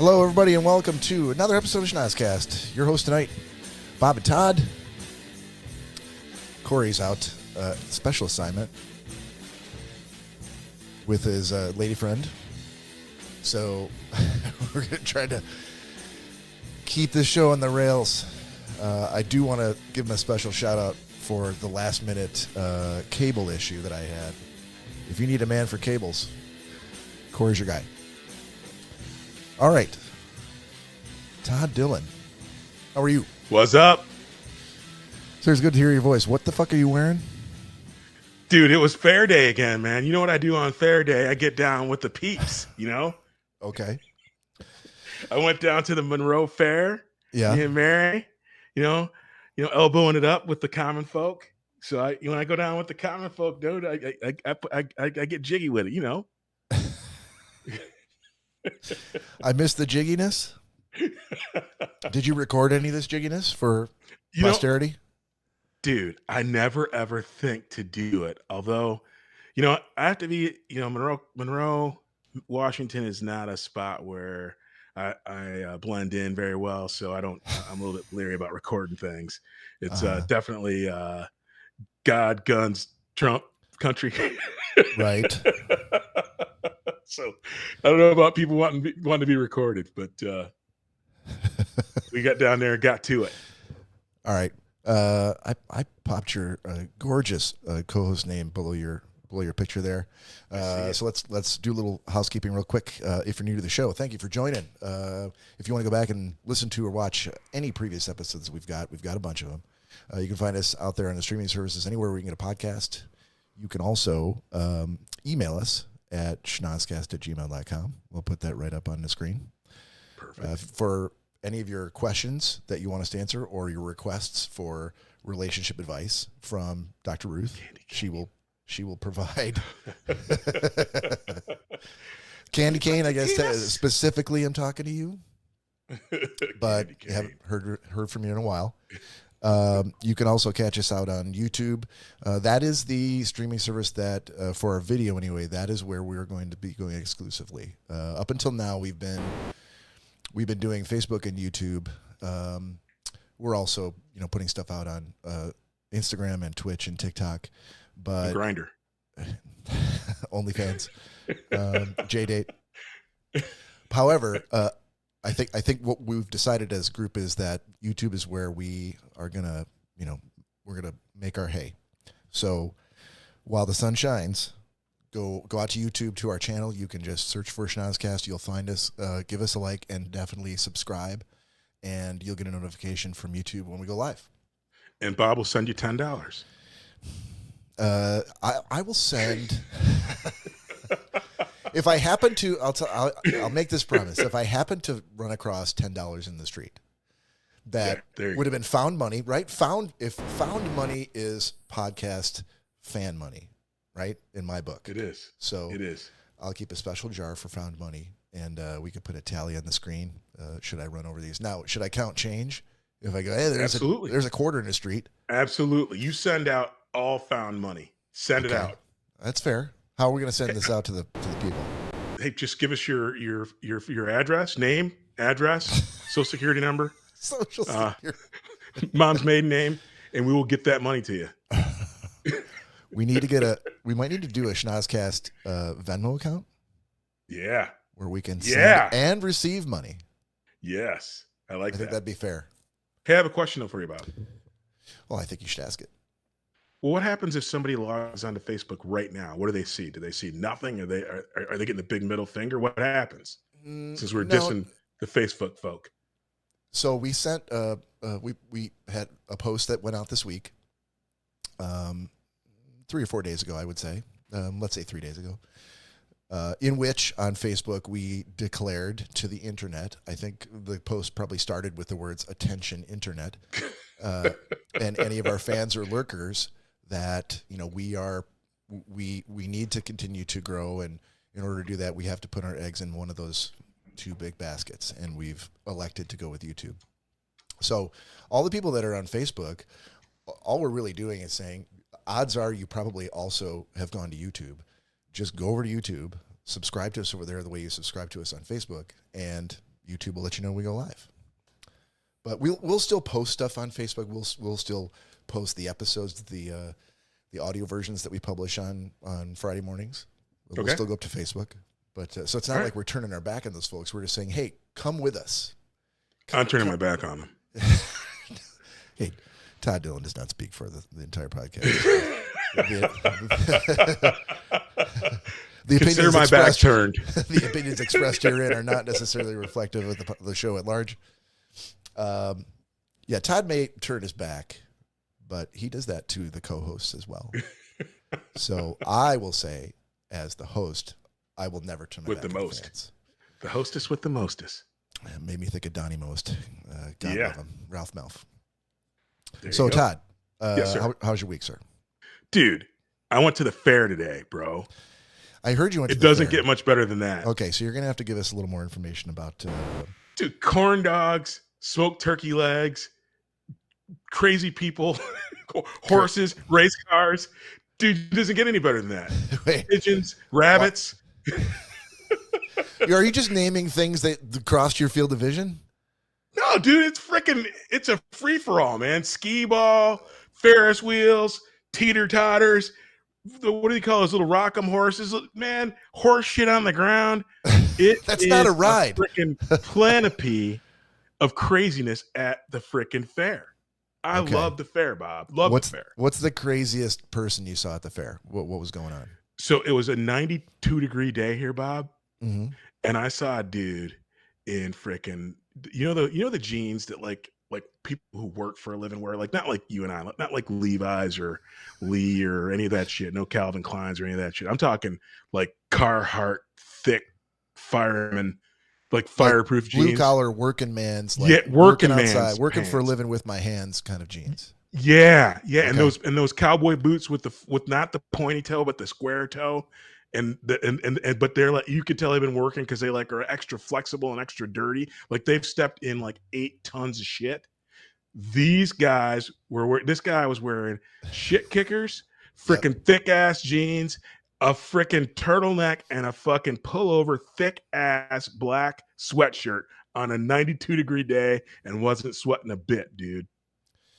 Hello, everybody, and welcome to another episode of Schnozzcast. Your host tonight, Bob and Todd. Corey's out, special assignment with his lady friend. So we're going to try to keep this show on the rails. I do want to give him a special shout out for the last minute cable issue that I had. If you need a man for cables, Corey's your guy. All right. Todd Dillon, how are you? What's up? Sir, it's good to hear your voice. What the fuck are you wearing? Dude, it was fair day again, man. You know what I do on fair day? I get down with the peeps, you know? Okay. I went down to the Monroe Fair. Yeah. Me and Mary, you know, elbowing it up with the common folk. So when I go down with the common folk, dude, I get jiggy with it, you know? I missed the jiggyness. Did you record any of this jiggyness for posterity? Dude, I never ever think to do it. Although, I have to be, Monroe, Washington is not a spot where I blend in very well. So I'm a little bit leery about recording things. It's definitely God, guns, Trump country. Right. So I don't know about people wanting to be recorded, but we got down there and got to it. All right. I popped your gorgeous co-host name below your picture there. So let's do a little housekeeping real quick. If you're new to the show, thank you for joining. If you want to go back and listen to or watch any previous episodes we've got a bunch of them. You can find us out there on the streaming services anywhere where you can get a podcast. You can also email us at schnozzcast@gmail.com. We'll put that right up on the screen. Perfect. For any of your questions that you want us to answer or your requests for relationship advice from Dr. Ruth, she will provide. Candy cane, I guess specifically I'm talking to you, but haven't heard from you in a while. You can also catch us out on YouTube. That is the streaming service that, for our video anyway, that is where we're going to be going exclusively. Up until now, we've been doing Facebook and YouTube. We're also, putting stuff out on Instagram and Twitch and TikTok. But Grindr. OnlyFans. JDate. However, I think what we've decided as a group is that YouTube is where we are gonna, we're gonna make our hay. So while the sun shines, go out to YouTube to our channel. You can just search for Schnozzcast. You'll find us. Give us a like and definitely subscribe, and you'll get a notification from YouTube when we go live. And Bob will send you $10. I will send. If I happen to, I'll make this promise. If I happen to run across $10 in the street, that would have been found money, right? If found money is podcast fan money, right? In my book, it is. So it is. I'll keep a special jar for found money, and we could put a tally on the screen. Should I run over these now? Should I count change? If I go, hey, there's a quarter in the street. Absolutely. You send out all found money. Send it out. That's fair. How are we going to send this out to the people? Hey, just give us your address, name, address, social security number, social security, mom's maiden name, and we will get that money to you. We might need to do a Schnozzcast Venmo account. Yeah. Where we can send and receive money. Yes. I think that'd be fair. Hey, I have a question though for you, Bob. Well, I think you should ask it. Well, what happens if somebody logs onto Facebook right now? What do they see? Do they see nothing? Are they getting the big middle finger? What happens? Since we're dissing the Facebook folk. So we sent we had a post that went out this week, 3 or 4 days ago, I would say. Let's say 3 days ago, in which on Facebook we declared to the internet. I think the post probably started with the words "Attention, Internet," and any of our fans or lurkers that we need to continue to grow, and in order to do that, we have to put our eggs in one of those two big baskets, and we've elected to go with YouTube. So all the people that are on Facebook, all we're really doing is saying, odds are you probably also have gone to YouTube. Just go over to YouTube, subscribe to us over there the way you subscribe to us on Facebook, and YouTube will let you know when we go live. But we'll still post stuff on Facebook. We'll still post the episodes, the audio versions that we publish on Friday mornings. We'll still go up to Facebook. But so it's not like we're turning our back on those folks. We're just saying, hey, come with us. I'm turning my back on them. Hey, Todd Dillon does not speak for the entire podcast. Consider my back turned. The opinions expressed herein are not necessarily reflective of the show at large. Yeah, Todd may turn his back, but he does that to the co-hosts as well. So I will say, as the host, I will never turn my back on the fans. The hostess with the mostest. It made me think of Donnie Most. God love him. Ralph Melf. So, Todd, yes, sir. How's your week, sir? Dude, I went to the fair today, bro. I heard you went to the fair. It doesn't fair. get much better than that. Okay, so you're going to have to give us a little more information about... Dude, corn dogs, smoked turkey legs, crazy people, horses, race cars. Dude, it doesn't get any better than that. Wait. Pigeons, rabbits. Are you just naming things that crossed your field of vision? No, dude, it's a free-for-all, man. Skee ball, Ferris wheels, teeter-totters. What do you call those little rock'em horses? Man, horse shit on the ground. That's not a ride. Freaking planopy of craziness at the freaking fair. I love the fair, Bob. Love the fair. What's the craziest person you saw at the fair? What was going on? So it was a 92-degree day here, Bob. Mm-hmm. And I saw a dude in freaking, you know the jeans that like people who work for a living wear, like not like you and I, not like Levi's or Lee or any of that shit. No Calvin Kleins or any of that shit. I'm talking like Carhartt thick fireman, like fireproof jeans, blue collar working man's, working outside, working pants. for a living with my hands kind of jeans. Yeah, okay. and those cowboy boots with not the pointy toe but the square toe. But they're like, you could tell they've been working because they like are extra flexible and extra dirty. Like they've stepped in like 8 tons of shit. This guy was wearing shit kickers, freaking thick ass jeans, a freaking turtleneck, and a fucking pullover thick ass black sweatshirt on a 92-degree day and wasn't sweating a bit, dude.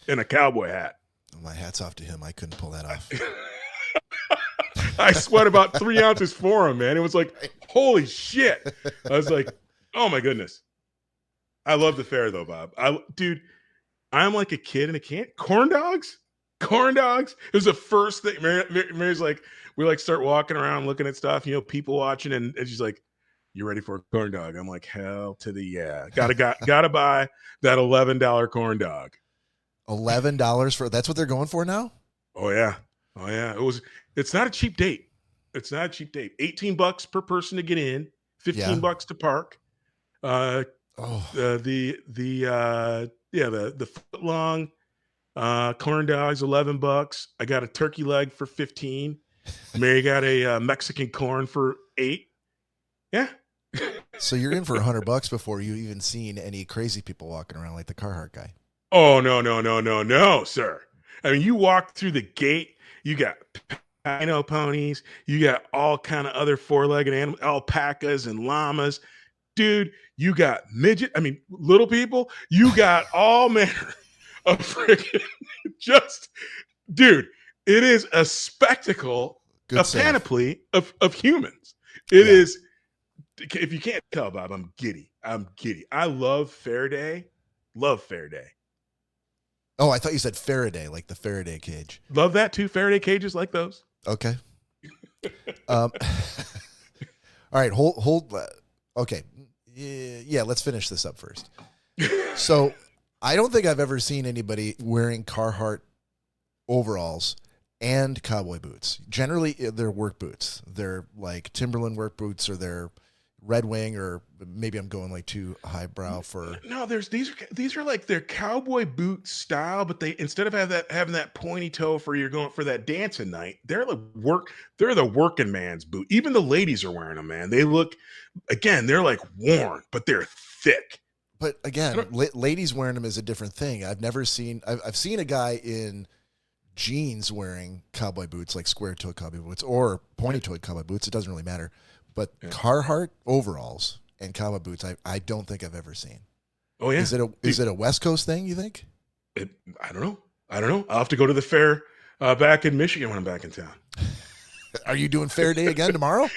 In a cowboy hat. My hat's off to him. I couldn't pull that off. I sweat about 3 ounces for him, man. It was like, holy shit. I was like, oh my goodness. I love the fair though, Bob. Dude, I'm like a kid in a can. Corn dogs? It was the first thing. Mary's like, we like start walking around looking at stuff, people watching, and she's like, you ready for a corn dog? I'm like, hell to the yeah. Gotta buy that $11 corn dog. $11 for that's what they're going for now? Oh yeah. It's not a cheap date. $18 per person to get in, $15 to park. The foot long corn dogs, $11. I got a turkey leg for $15. Mary got a Mexican corn for $8. Yeah. So you're in for $100 before you even seen any crazy people walking around like the Carhartt guy. Oh no, sir. I mean, you walk through the gate, you got Pino ponies, you got all kind of other 4-legged animals, alpacas and llamas. Dude, you got little people, you got all manner of freaking dude, it is a spectacle, panoply of humans. It is, if you can't tell, Bob, I'm giddy. I love Fair Day. Oh, I thought you said Faraday, like the Faraday cage. Love that too. Faraday cages like those. Okay. All right. Hold. Okay. Yeah. Let's finish this up first. So I don't think I've ever seen anybody wearing Carhartt overalls and cowboy boots. Generally, they're work boots. They're like Timberland work boots, or they're Red Wing, or maybe I'm going like too highbrow for. No, these are like their cowboy boot style, but they, instead of having that pointy toe for you're going for that dancing night, they're the working man's boot. Even the ladies are wearing them, man. They look, again, they're like worn, but they're thick. But again, ladies wearing them is a different thing. I've seen a guy in jeans wearing cowboy boots, like square toe cowboy boots or pointy toe cowboy boots. It doesn't really matter. But Carhartt overalls and cowboy boots I don't think I've ever seen. Oh yeah. Is it a West Coast thing, you think? I don't know. I'll have to go to the fair back in Michigan when I'm back in town. Are you doing Fair Day again tomorrow?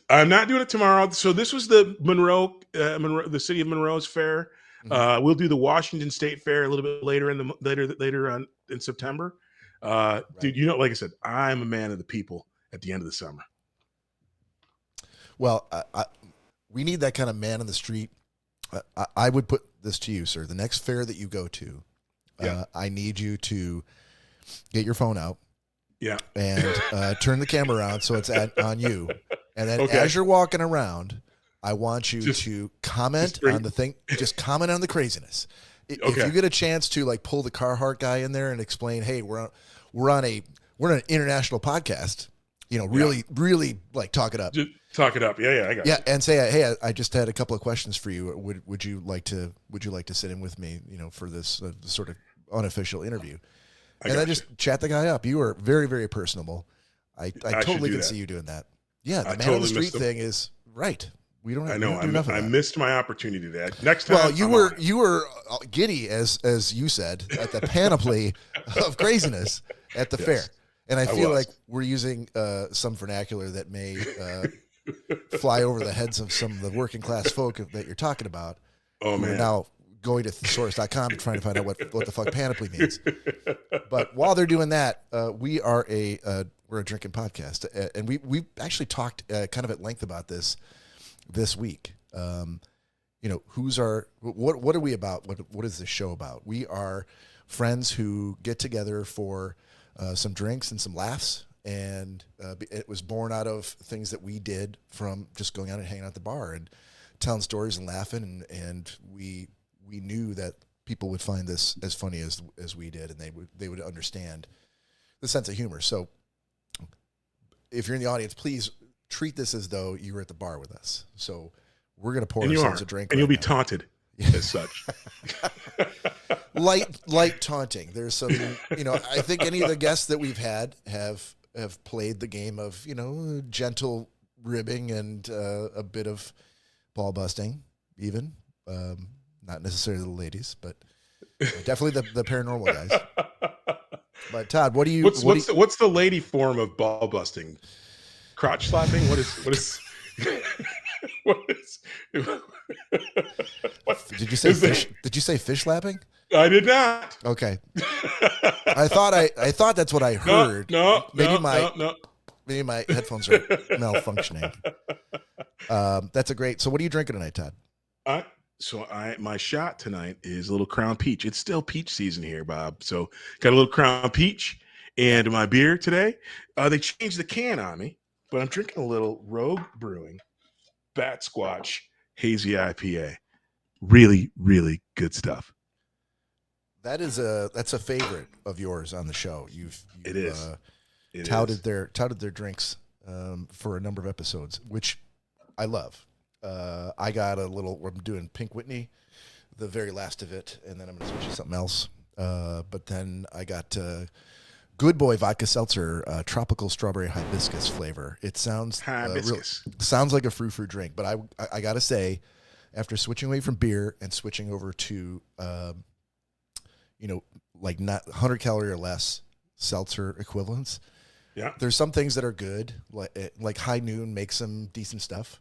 I'm not doing it tomorrow. So this was the Monroe, the city of Monroe's fair. Mm-hmm. We'll do the Washington State Fair a little bit later later on in September. Right. Dude, you know, like I said, I'm a man of the people at the end of the summer. Well, we need that kind of man on the street. I would put this to you, sir. The next fair that you go to, I need you to get your phone out. Yeah. And turn the camera around so it's on you. And then as you're walking around, I want you to comment on the thing. Just comment on the craziness. If you get a chance to like pull the Carhartt guy in there and explain, hey, we're on an international podcast. You know, really like talk it up. Just talk it up. Yeah, I got you. And say, hey, I just had a couple of questions for you. Would you like to sit in with me? You know, for this sort of unofficial interview. And then just chat the guy up. You are very, very personable. I totally can see you doing that. Yeah, the man on the street thing is right. We don't have enough of that. I missed my opportunity there. Next time. Well, you were giddy as you said at the panoply of craziness at the fair, and I feel like we're using some vernacular that may fly over the heads of some of the working class folk that you're talking about. Oh man! Now going to thesaurus.com trying to find out what the fuck panoply means. But while they're doing that, we're a drinking podcast, and we actually talked kind of at length about this week. You know, what are we about? What is this show about? We are friends who get together for some drinks and some laughs, and it was born out of things that we did from just going out and hanging out at the bar and telling stories and laughing, and we knew that people would find this as funny as we did, and they would understand the sense of humor. So if you're in the audience, please treat this as though you were at the bar with us. So we're going to pour ourselves a drink. And you'll be taunted as such. Light taunting. There's some, I think any of the guests that we've had have played the game of, gentle ribbing and a bit of ball busting even. Not necessarily the ladies, but definitely the paranormal guys. But Todd, what do you? What's the lady form of ball busting? Crotch slapping? What is? What is? Did you say fish? Did you say fish slapping? I did not. Okay. I thought that's what I heard. No. Maybe my headphones are malfunctioning. That's a great. So what are you drinking tonight, Todd? My shot tonight is a little Crown Peach. It's still peach season here, Bob. So got a little Crown Peach, and my beer today. They changed the can on me, but I'm drinking a little Rogue Brewing Bat Squatch Hazy IPA. Really, really good stuff. That's a favorite of yours on the show. You've touted their drinks for a number of episodes, which I love. I got I'm doing Pink Whitney, the very last of it, and then I'm going to switch to something else. But then I got Good Boy Vodka Seltzer, tropical strawberry hibiscus flavor. It sounds sounds like a frou-frou drink, but I got to say, after switching away from beer and switching over to, like not 100 calorie or less seltzer equivalents, there's some things that are good, like High Noon makes some decent stuff.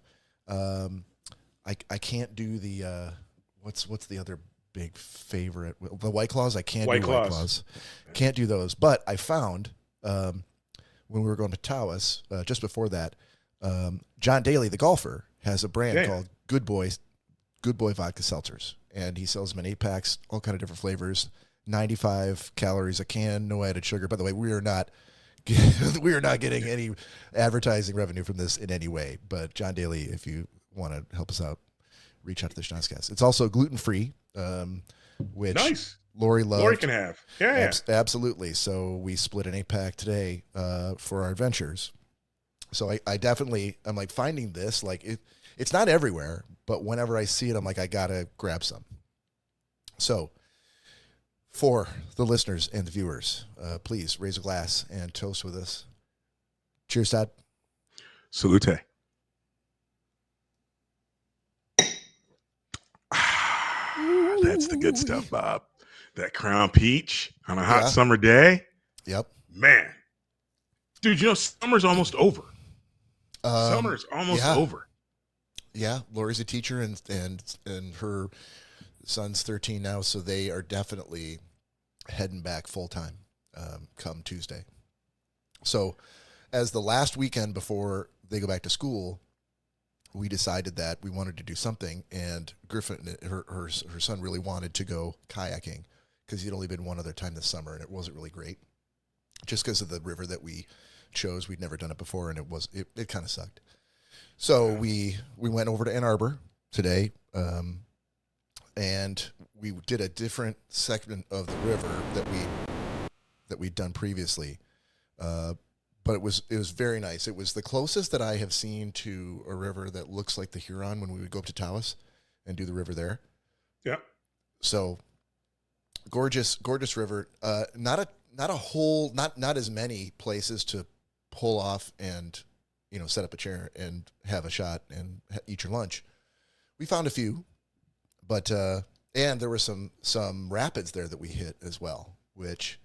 I can't do the what's the other big favorite? The White Claws. I can't do White Claws. Can't do those. But I found when we were going to Tawas just before that, John Daly, the golfer, has a brand called Good Boy Vodka Seltzers, and he sells them in 8-packs, all kind of different flavors. 95 calories a can, no added sugar. By the way, we are not getting any advertising revenue from this in any way. But John Daly, if you want to help us out, reach out to the Schnozzcast. It's also gluten-free, which nice. Lori loved. Lori can have. Yeah. Absolutely. So we split an 8-pack today for our adventures. So I definitely, I'm like finding this, like it's not everywhere, but whenever I see it, I'm like, I got to grab some. So for the listeners and the viewers, please raise a glass and toast with us. Cheers, Todd. Salute. That's the good stuff, Bob. That Crown Peach on a hot Yeah. summer day. Yep. Man. Dude, summer's almost over. Summer's almost yeah. over. Yeah. Lori's a teacher and her son's 13 now, so they are definitely heading back full time come Tuesday. So as the last weekend before they go back to school, we decided that we wanted to do something, and Griffin, her son, really wanted to go kayaking because he'd only been one other time this summer, and it wasn't really great, just because of the river that we chose. We'd never done it before, and it kind of sucked. So we went over to Ann Arbor today, and we did a different segment of the river that we'd done previously. But it was very nice. It was the closest that I have seen to a river that looks like the Huron when we would go up to Taos and do the river there. Yeah. So gorgeous river. Not as many places to pull off and set up a chair and have a shot and eat your lunch. We found a few, but and there were some rapids there that we hit as well, which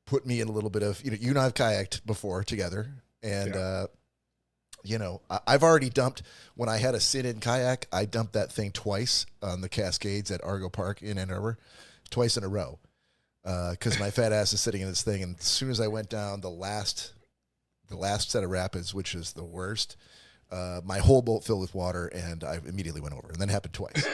put me in a little bit of, you and I have kayaked before together. And, I've already dumped, when I had a sit-in kayak, I dumped that thing twice on the Cascades at Argo Park in Ann Arbor, twice in a row. Cause my fat ass is sitting in this thing. And as soon as I went down the last set of rapids, which is the worst, my whole boat filled with water and I immediately went over, and then it happened twice.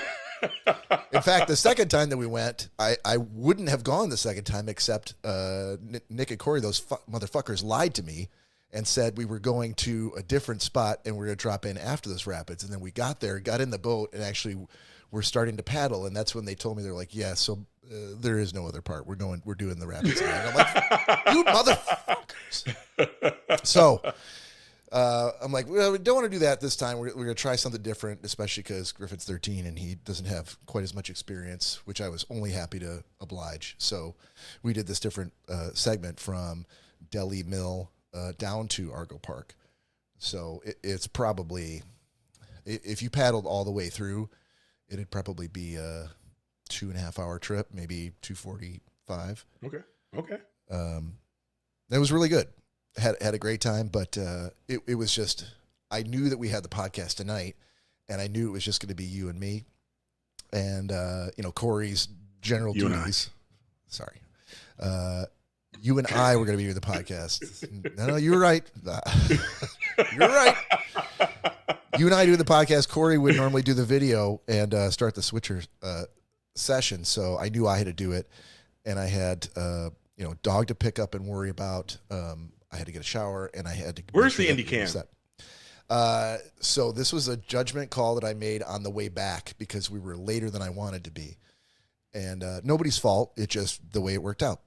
In fact, the second time that we went, I wouldn't have gone the second time, except Nick and Corey, those motherfuckers, lied to me and said we were going to a different spot and we were going to drop in after those rapids. And then we got there, got in the boat, and actually we're starting to paddle. And that's when they told me, they're like, yeah, so there is no other part. We're doing the rapids. And I'm like, you motherfuckers. So I'm like, well, we don't want to do that this time. We're going to try something different, especially because Griffin's 13 and he doesn't have quite as much experience, which I was only happy to oblige. So we did this different segment from Delhi Mill down to Argo Park. So it's probably, if you paddled all the way through, it'd probably be a 2.5 hour trip, maybe 2:45. Okay. It was really good. Had a great time, but it was just, I knew that we had the podcast tonight, and I knew it was just going to be you and me, and Corey's general duties. Sorry, you and I were going to be with the podcast. No, you were right. You're right. You and I do the podcast. Corey would normally do the video and start the switcher session, so I knew I had to do it, and I had dog to pick up and worry about. I had to get a shower, and I had to. Where's the indie cam? So this was a judgment call that I made on the way back because we were later than I wanted to be, and nobody's fault. It's just the way it worked out.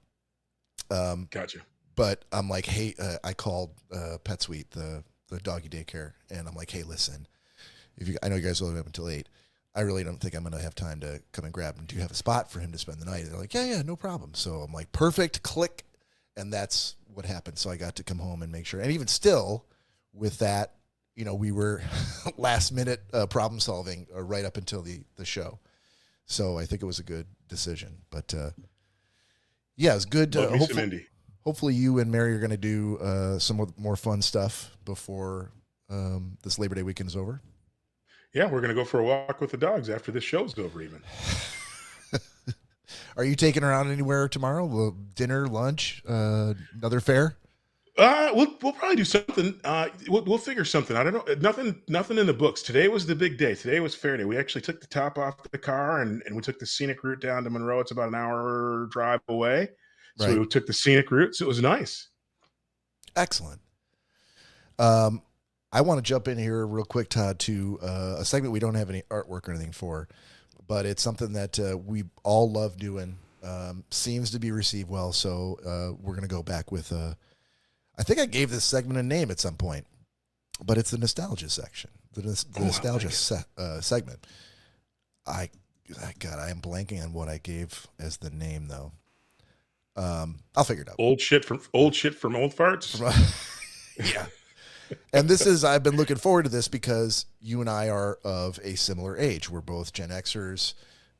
Gotcha. But I'm like, hey, I called PetSuite, the doggy daycare, and I'm like, hey, listen, I know you guys will be up until 8. I really don't think I'm going to have time to come and grab him. Do you have a spot for him to spend the night? And they're like, yeah, no problem. So I'm like, perfect, click. And that's what happened. So I got to come home and make sure. And even still with that, we were last minute problem solving right up until the show. So I think it was a good decision. But yeah, it was good. Hopefully you and Mary are going to do some more fun stuff before this Labor Day weekend is over. Yeah, we're going to go for a walk with the dogs after this show's over even. Are you taking her out anywhere tomorrow? Dinner, lunch, another fare? We'll probably do something. We'll figure something. I don't know. Nothing in the books. Today was the big day. Today was fair day. We actually took the top off the car and we took the scenic route down to Monroe. It's about an hour drive away. So right. We took the scenic route. So it was nice. Excellent. I want to jump in here real quick, Todd, to a segment we don't have any artwork or anything for, but it's something that we all love doing. Seems to be received well. So we're going to go back with I think I gave this segment a name at some point, but it's the nostalgia section, the nostalgia segment. I am blanking on what I gave as the name though. I'll figure it out. Old shit from old farts. Yeah. And I've been looking forward to this because you and I are of a similar age. We're both Gen Xers.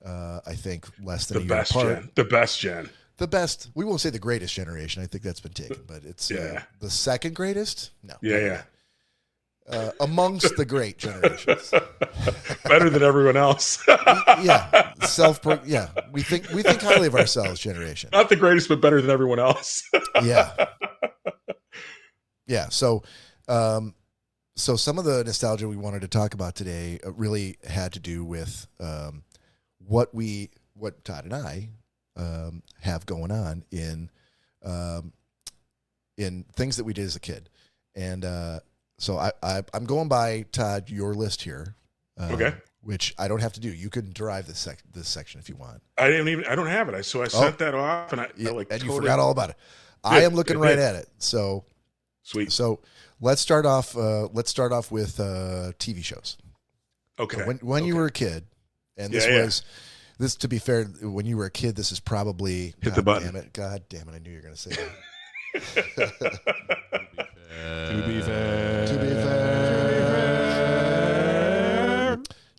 I think less than The a year best apart. gen. The best gen. The best. We won't say the greatest generation. I think that's been taken, but it's Yeah. the second greatest. No. Yeah. Amongst the great generations. Better than everyone else. Yeah. Yeah. We think highly of ourselves, generation. Not the greatest, but better than everyone else. Yeah. Yeah. So some of the nostalgia we wanted to talk about today really had to do with what Todd and I have going on in things that we did as a kid. And so I'm going by, Todd, your list here. Okay. Which I don't have to do. You can derive this section if you want. I don't have it. So I sent that off, and I totally, you forgot all about it. I am looking right at it. So sweet. So let's start off. Let's start off with TV shows. Okay. So when you were a kid, and this was to be fair, when you were a kid, this is probably hit the button. God damn it! I knew you were going to say that.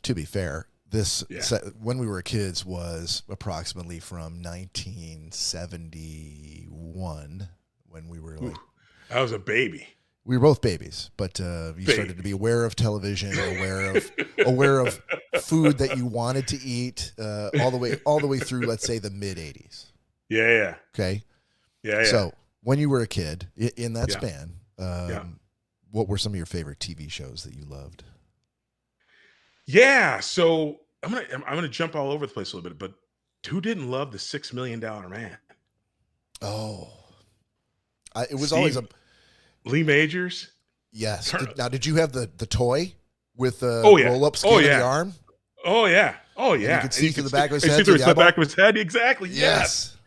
To be fair, this when we were kids was approximately from 1971 when we were like. I was a baby. We were both babies, but you started to be aware of television, aware of food that you wanted to eat, all the way through, let's say, the mid '80s. Yeah. Okay. Yeah. So when you were a kid in that span, what were some of your favorite TV shows that you loved? Yeah. So I'm gonna jump all over the place a little bit, but who didn't love the $6 Million Man? Oh, it was always a. Lee Majors? Yes. Did you have the toy with the roll-up skin of the arm? Oh, yeah. Oh, yeah. And you could see through the back of his head. See through the back of his head? Exactly. Yes.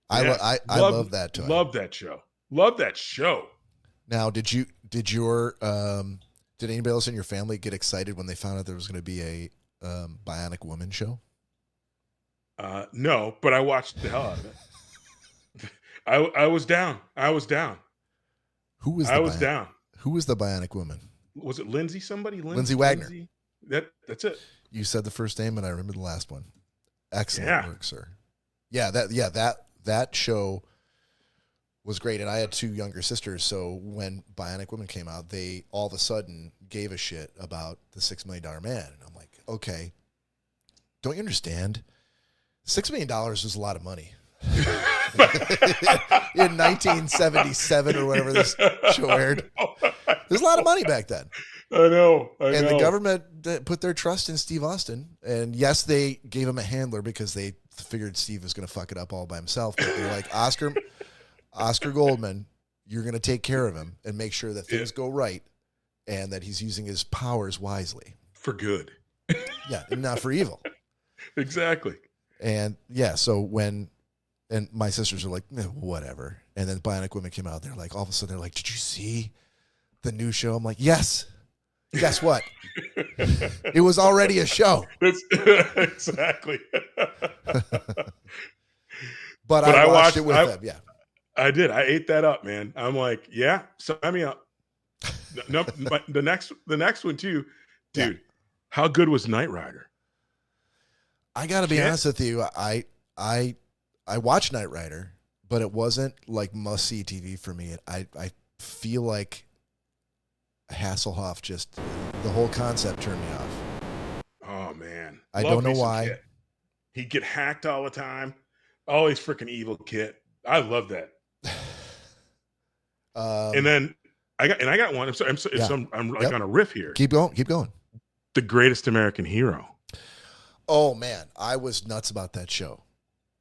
I love that toy. Love that show. Love that show. Now, did anybody else in your family get excited when they found out there was going to be a Bionic Woman show? No, but I watched the hell out of it. I was down. Who was down? Who was the Bionic Woman? Was it Lindsay somebody? Lindsay Wagner. That's it. You said the first name and I remember the last one. Excellent work, sir. Yeah, that show was great. And I had two younger sisters, so when Bionic Woman came out, they all of a sudden gave a shit about the $6 Million Man. And I'm like, okay, don't you understand? $6 million was a lot of money. In 1977 or whatever this show aired. There's a lot of money back then. I know. The government put their trust in Steve Austin. And yes, they gave him a handler because they figured Steve was going to fuck it up all by himself. But they're like, Oscar Goldman, you're going to take care of him and make sure that things go right and that he's using his powers wisely. For good. Yeah, and not for evil. Exactly. And so and my sisters are like, whatever. And then Bionic Woman came out. They're like, all of a sudden, they're like, did you see the new show? I'm like, yes. Guess what? It was already a show. Exactly. But I watched it with them. Yeah. I did. I ate that up, man. I'm like, yeah, sign me up. No, but the next one too, dude. How good was Knight Rider? I got to be honest with you. I watched Knight Rider, but it wasn't like must-see TV for me. I feel like Hasselhoff the whole concept turned me off. Oh, man. I don't know why. Kit. He'd get hacked all the time. Always freaking evil Kit. I love that. And then I got one. I'm sorry. I'm like on a riff here. Keep going. The Greatest American Hero. Oh, man. I was nuts about that show.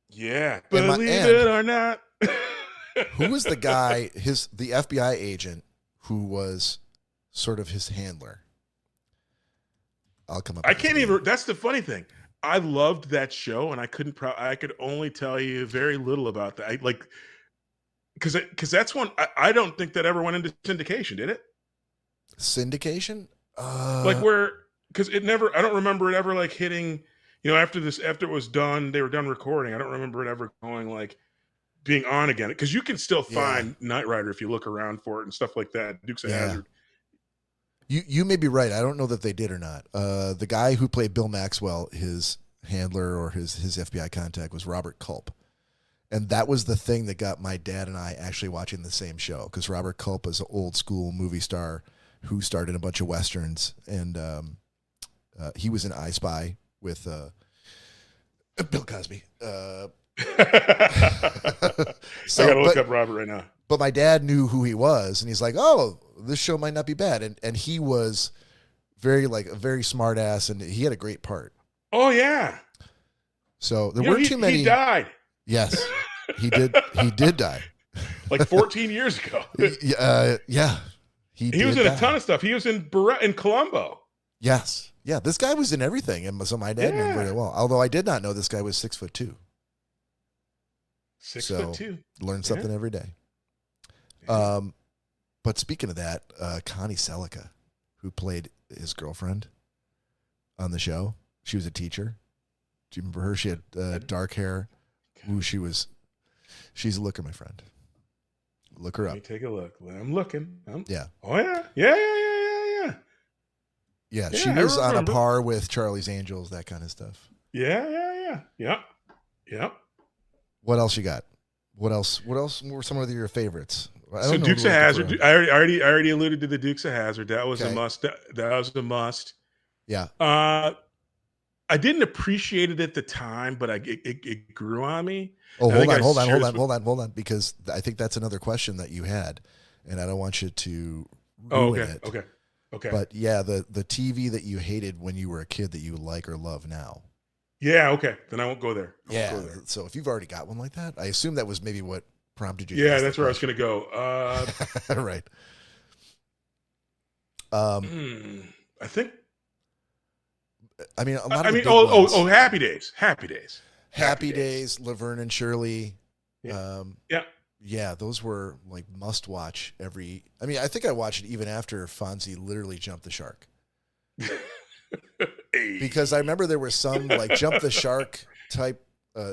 Yeah. Believe it or not. Who was the guy, the FBI agent who was sort of his handler? I'll come up. I can't even. That's the funny thing. I loved that show, and I could only tell you very little about that. Because that's one. I don't think that ever went into syndication, did it? Syndication? Because it never. I don't remember it ever like hitting. After it was done, they were done recording. I don't remember it ever going like being on again. Because you can still find Knight Rider if you look around for it and stuff like that. Dukes of Hazzard. You may be right. I don't know that they did or not. The guy who played Bill Maxwell, his handler or his FBI contact was Robert Culp. And that was the thing that got my dad and I actually watching the same show, because Robert Culp is an old school movie star who starred in a bunch of Westerns. And he was in I Spy with Bill Cosby. So, I got to look up Robert right now. But my dad knew who he was, and he's like, oh, this show might not be bad. And he was very a very smart ass, and he had a great part. Oh, yeah. So there weren't too many. He died. Yes, he did. He did die. Like 14 years ago. Yeah. He was in a ton of stuff. He was in Columbo. Yes. Yeah, this guy was in everything. And so my dad knew him very well. Although I did not know this guy was 6'2". 6'2". Learn something every day. Yeah. But speaking of that, Connie Selica, who played his girlfriend on the show, she was a teacher. Do you remember her? She had dark hair. Ooh, she's a looker, my friend. Look her up. Let me take a look. I'm looking. Yeah. Oh, yeah. Yeah. Yeah, she was on a par with Charlie's Angels, that kind of stuff. Yeah. What else you got? What else were some of your favorites? So Dukes of Hazzard. I already alluded to the Dukes of Hazzard. That was a must. That was a must. Yeah. I didn't appreciate it at the time, but it grew on me. Oh, hold on, because I think that's another question that you had, and I don't want you to ruin it. Okay. But yeah, the TV that you hated when you were a kid that you like or love now. Yeah, okay. Then I won't go there. So if you've already got one like that, I assume that was maybe what prompted you. Yeah, that's where I was going to go. Right. I think. I mean, Happy Days. Happy Days, Laverne and Shirley. Yeah. Yeah, those were like must watch I think I watched it even after Fonzie literally jumped the shark. Because I remember there was some like jump the shark type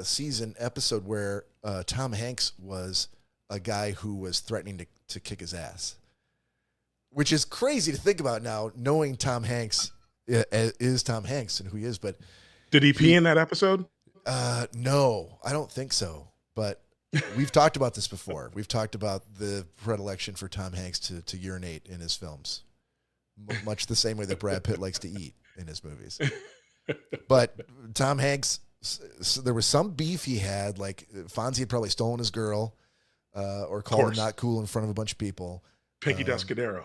season episode where Tom Hanks was a guy who was threatening to kick his ass, which is crazy to think about now, knowing Tom Hanks is Tom Hanks and who he is. But did he pee in that episode? No, I don't think so. But we've talked about this before. We've talked about the predilection for Tom Hanks to urinate in his films, much the same way that Brad Pitt likes to eat in his movies. But Tom Hanks, so there was some beef he had, like Fonzie had probably stolen his girl or called him not cool in front of a bunch of people. Pinky Descadero.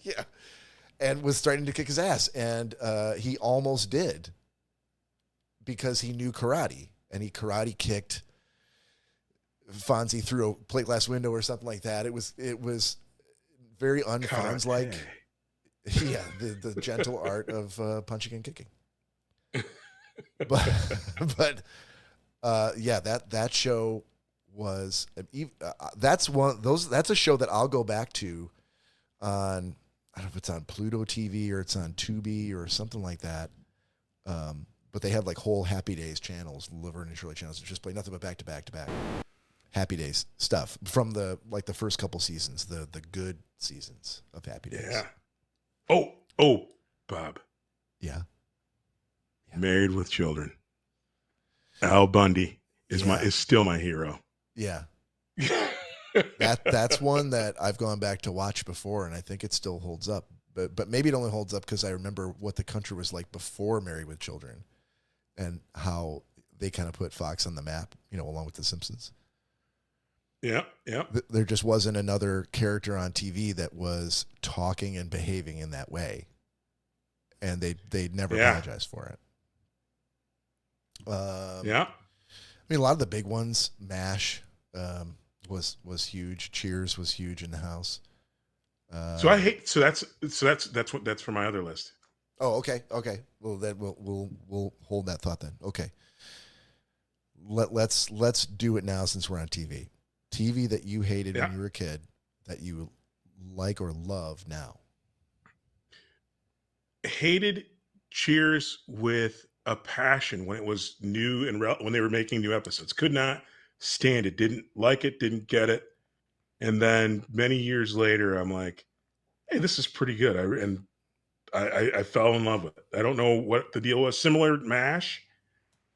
Yeah. And was starting to kick his ass. And he almost did because he knew karate. And he karate kicked Fonzie through a plate glass window or something like that. It was very un-Fonz-like. Yeah, the gentle art of punching and kicking. But yeah, that show was that's a show that I'll go back to on, I don't know if it's on Pluto TV or it's on Tubi or something like that. But they had like whole Happy Days channels, Laverne and Shirley channels, that just play nothing but back to back to back Happy Days stuff from the first couple seasons, the good seasons of Happy Days. Yeah. Oh, Bob. Yeah. Married with Children. Al Bundy is still my hero. Yeah. That's one that I've gone back to watch before, and I think it still holds up. But maybe it only holds up because I remember what the country was like before Married with Children, and how they kind of put Fox on the map, along with The Simpsons. Yeah. There just wasn't another character on TV that was talking and behaving in that way, and they never apologized for it. Yeah. I mean, a lot of the big ones, MASH was huge. Cheers was huge in the house. So that's for my other list. Oh, okay. Well, then we'll hold that thought then. Okay. Let's do it now since we're on TV. TV that you hated when you were a kid that you like or love now. Hated Cheers with a passion when it was new and when they were making new episodes. Could not stand it. Didn't like it. Didn't get it. And then many years later, I'm like, hey, this is pretty good. And I fell in love with it. I don't know what the deal was. Similar MASH.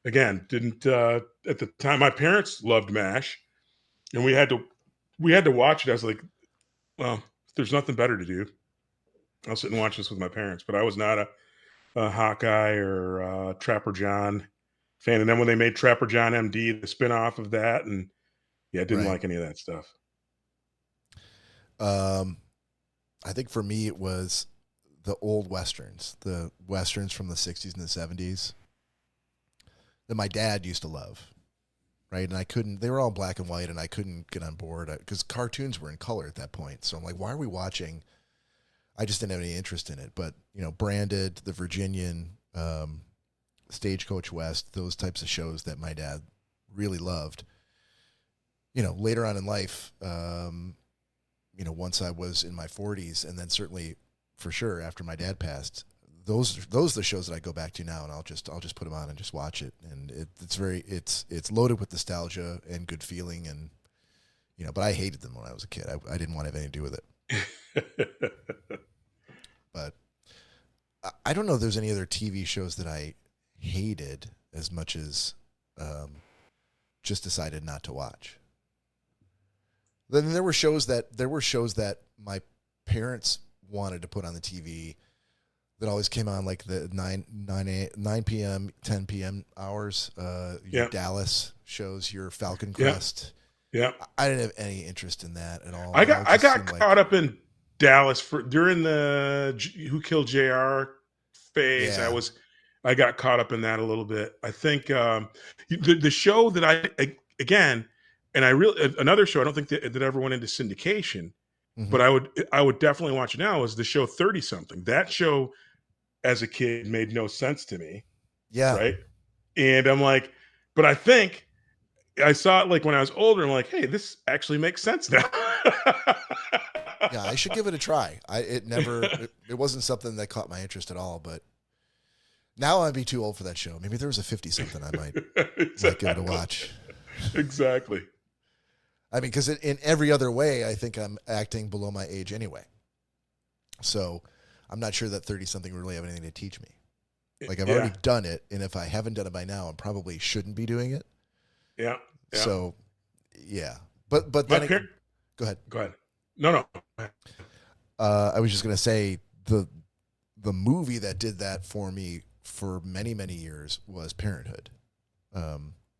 Again, didn't at the time my parents loved MASH, and we had to watch it. I was like, well, if there's nothing better to do, I'll sit and watch this with my parents. But I was not a Hawkeye or Trapper John fan. And then when they made Trapper John MD, the spinoff of that, and yeah, didn't Right. like any of that stuff. I think for me it was the old westerns, the westerns from the 60s and the 70s that my dad used to love. Right. And they were all black and white and I couldn't get on board because cartoons were in color at that point. So I'm like, why are we watching? I just didn't have any interest in it. But, Branded, The Virginian, Stagecoach West, those types of shows that my dad really loved. Later on in life, once I was in my 40s, and then certainly for sure after my dad passed, those are the shows that I go back to now, and I'll just put them on and just watch it, and it's loaded with nostalgia and good feeling, and but I hated them when I was a kid. I didn't want to have anything to do with it. But I don't know if there's any other TV shows that I hated as much as just decided not to watch. Then there were shows that my parents wanted to put on the TV that always came on like the 9 p.m., 10 p.m. hours. Your Dallas shows, your Falcon Crest. Yeah. I didn't have any interest in that at all. I got caught up in Dallas during the Who Killed JR phase. Yeah. I got caught up in that a little bit. I think the show that I again, and another show I don't think that ever went into syndication, but I would definitely watch it now, is the show 30 something. That show as a kid made no sense to me. Yeah. Right. And I'm like, but I think I saw it like when I was older. I'm like, hey, this actually makes sense now. Yeah, I should give it a try. It wasn't something that caught my interest at all, but now I'd be too old for that show. Maybe there was a 50 something I might give it a watch. Exactly. I mean, because in every other way, I think I'm acting below my age anyway. So I'm not sure that 30 something really have anything to teach me. Like I've already done it, and if I haven't done it by now, I probably shouldn't be doing it. Yeah. So, yeah. But then go ahead. Go ahead. No. I was just gonna say the movie that did that for me for many, many years was Parenthood.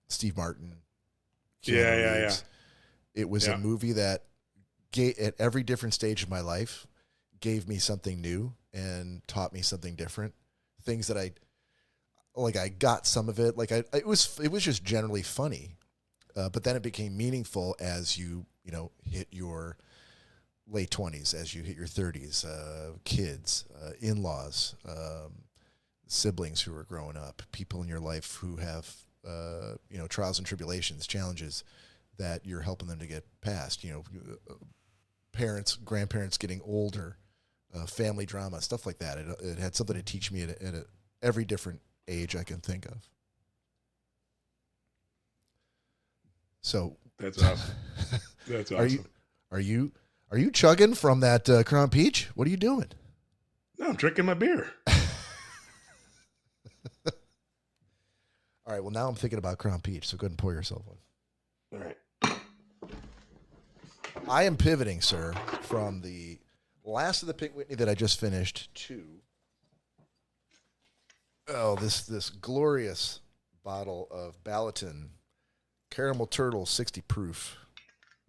Steve Martin. Keanu Reeves. It was a movie that at every different stage of my life gave me something new and taught me something different. Things that I got some of it. It was just generally funny, but then it became meaningful as you hit your late 20s, as you hit your 30s, kids, in-laws, siblings who are growing up, people in your life who have trials and tribulations, challenges that you're helping them to get past. Parents, grandparents getting older, family drama, stuff like that. It had something to teach me at every different age I can think of. So that's awesome. That's awesome. Are you chugging from that Crown Peach? What are you doing? No, I'm drinking my beer. All right. Well, now I'm thinking about Crown Peach. So go ahead and pour yourself one. All right. I am pivoting, sir, from the last of the Pink Whitney that I just finished to this glorious bottle of Ballatin Caramel Turtle 60 proof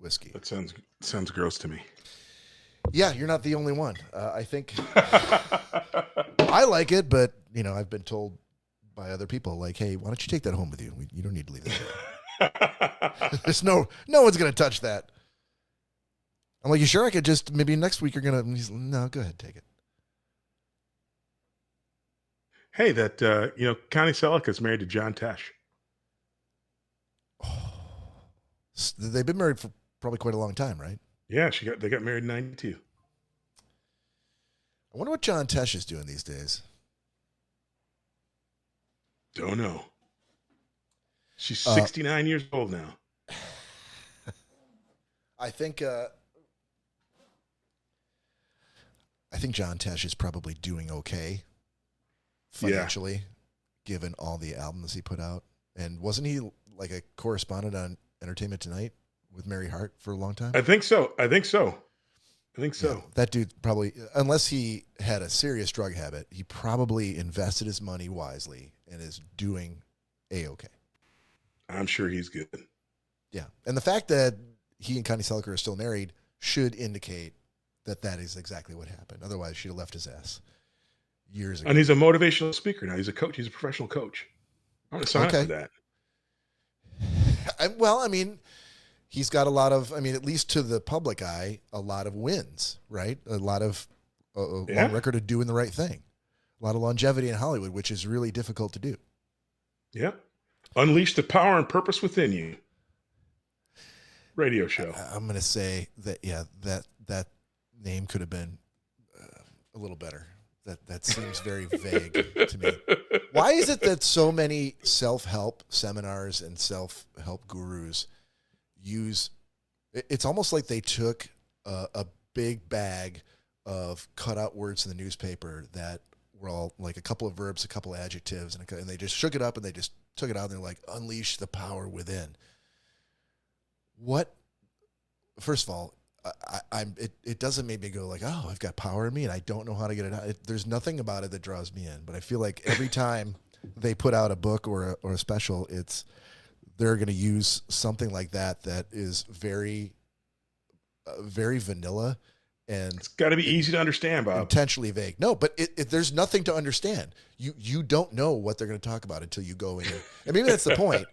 whiskey. That sounds gross to me. Yeah, you're not the only one. I think I like it, but I've been told by other people, like, hey, why don't you take that home with you? You don't need to leave that. There's no one's gonna touch that. I'm like, you sure I could just maybe next week you're gonna? No, go ahead, take it. Hey, that Connie Selleck married to John Tesh. Oh, they've been married for probably quite a long time, right? Yeah, they got married in 92. I wonder what John Tesh is doing these days. Don't know. She's 69 years old now. I think I think John Tesh is probably doing okay Yeah. financially, given all the albums he put out. And wasn't he like a correspondent on Entertainment Tonight with Mary Hart for a long time? I think so. Yeah, that dude probably, unless he had a serious drug habit, he probably invested his money wisely and is doing A-okay. I'm sure he's good. Yeah. And the fact that he and Connie Sellecker are still married should indicate that that is exactly what happened. Otherwise, she'd have left his ass years ago. And he's a motivational speaker now. He's a coach. He's a professional coach. I'm going to sign up for that. I mean, he's got a lot of, at least to the public eye, a lot of wins, right? A lot of long record of doing the right thing. A lot of longevity in Hollywood, which is really difficult to do. Yeah. Unleash the power and purpose within you. Radio show. I'm going to say that, that name could have been a little better. That seems very vague to me. Why is it that so many self-help seminars and self-help gurus use, it's almost like they took a big bag of cutout words in the newspaper that were all like a couple of verbs, a couple of adjectives, and they just shook it up and they just took it out and they're like, unleash the power within. What? First of all, it doesn't make me go like, oh, I've got power in me and I don't know how to get it out. There's nothing about it that draws me in, but I feel like every time they put out a book or a special, they're going to use something like that is very, very vanilla. And it's got to be easy to understand, Bob. Intentionally vague. No, but there's nothing to understand. You don't know what they're going to talk about until you go in. And maybe that's the point.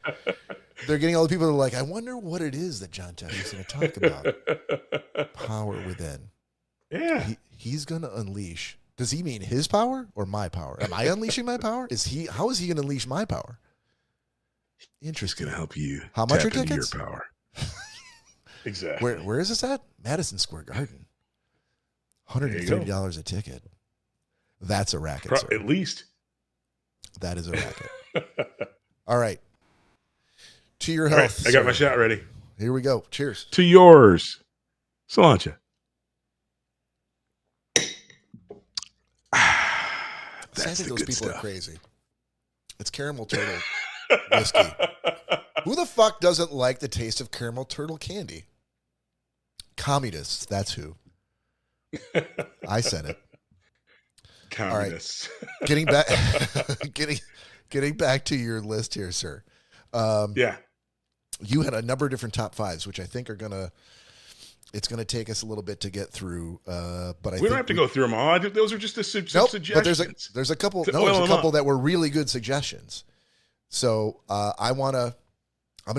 They're getting all the people that are like, I wonder what it is that John Tesh is going to talk about. Power within. Yeah. He's going to unleash. Does he mean his power or my power? Am I unleashing my power? How is he going to unleash my power? Interesting. He's going to help you. How much are tickets? Your power. Exactly. Where is this at? Madison Square Garden. $130 a ticket. That's a racket, sir. At least. That is a racket. All right. To your health. Right, I got my shot ready. Here we go. Cheers. To yours. Cilantro. That's the those good people stuff. Are crazy. It's caramel turtle whiskey. Who the fuck doesn't like the taste of caramel turtle candy? Communists. That's who. I said it. Communists. All right. Getting back, getting back to your list here, sir. Yeah. You had a number of different top fives, which I think it's gonna take us a little bit to get through. But we don't have to go through them all. Those are just the suggestions. But there's a couple. There's a couple that were really good suggestions. So I'm gonna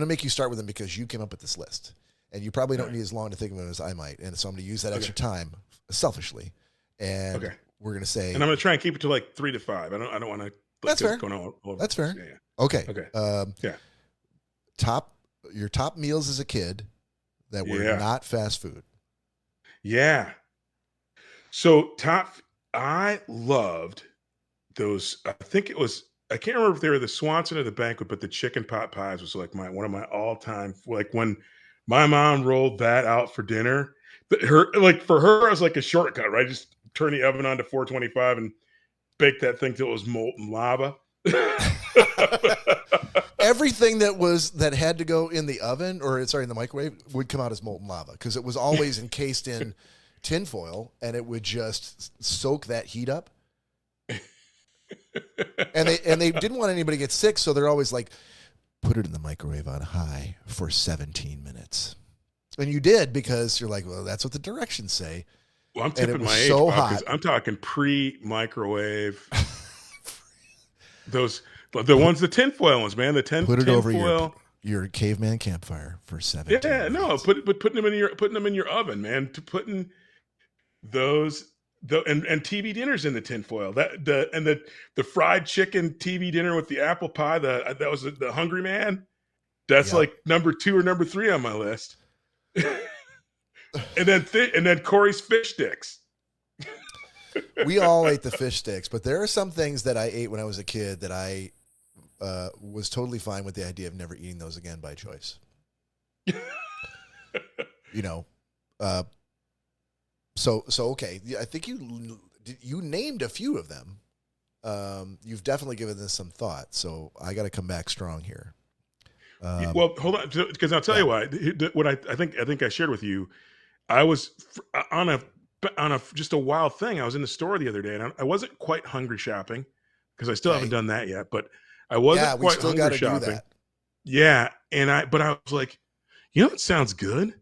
make you start with them because you came up with this list, and you probably don't need as long to think of them as I might. And so I'm gonna use that extra time selfishly, and we're gonna say. And I'm gonna try and keep it to like 3 to 5. I don't want to. That's fair. That's fair. Yeah. Okay. Your top meals as a kid that were not fast food. Yeah. So I loved those. I can't remember if they were the Swanson or the Banquet, but the chicken pot pies was like one of my all time. Like when my mom rolled that out for dinner, for her, it was like a shortcut, right? Just turn the oven on to 425 and bake that thing till it was molten lava. Everything that had to go in the oven in the microwave would come out as molten lava because it was always encased in tinfoil and it would just soak that heat up. And they didn't want anybody to get sick, so they're always like, put it in the microwave on high for 17 minutes. And you did because you're like, well, that's what the directions say. Well, I'm tipping my age because I'm talking pre-microwave. The ones, the tinfoil ones, man. Put it over your caveman campfire for 17 minutes. No, putting them in your oven, man. Putting those and TV dinners in the tinfoil. The fried chicken TV dinner with the apple pie. That was the Hungry Man. That's like number 2 or number 3 on my list. and then Corey's fish sticks. We all ate the fish sticks, but there are some things that I ate when I was a kid that I was totally fine with the idea of never eating those again by choice. So okay. I think you named a few of them. You've definitely given this some thought. So I got to come back strong here. Well, hold on, because I'll tell Yeah. you what I think I shared with you. I was on a just a wild thing. I was in the store the other day, and I wasn't quite hungry shopping because I still haven't Okay. done that yet. But I Yeah, wasn't we quite still got hungry to do shopping. that. Yeah, but I was like, you know, what sounds good.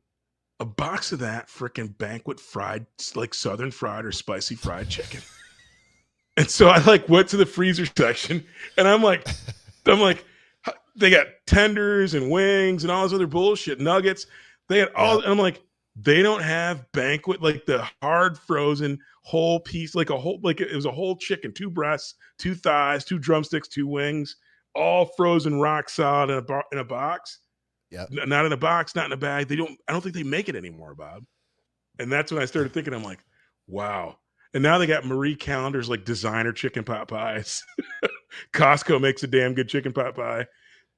A box of that freaking banquet fried, like Southern fried or spicy fried chicken. And so I like went to the freezer section, and I'm like, they got tenders and wings and all this other bullshit, nuggets. They had all, Yep. and I'm like, they don't have banquet, like the hard frozen whole piece, like a whole, like it was a whole chicken, two breasts, two thighs, two drumsticks, two wings, all frozen rock solid in a box. Yep. Not in a box, not in a bag. I don't think they make it anymore, Bob. And that's when I started thinking, I'm like, wow. And now they got Marie Callender's like designer chicken pot pies. Costco makes a damn good chicken pot pie,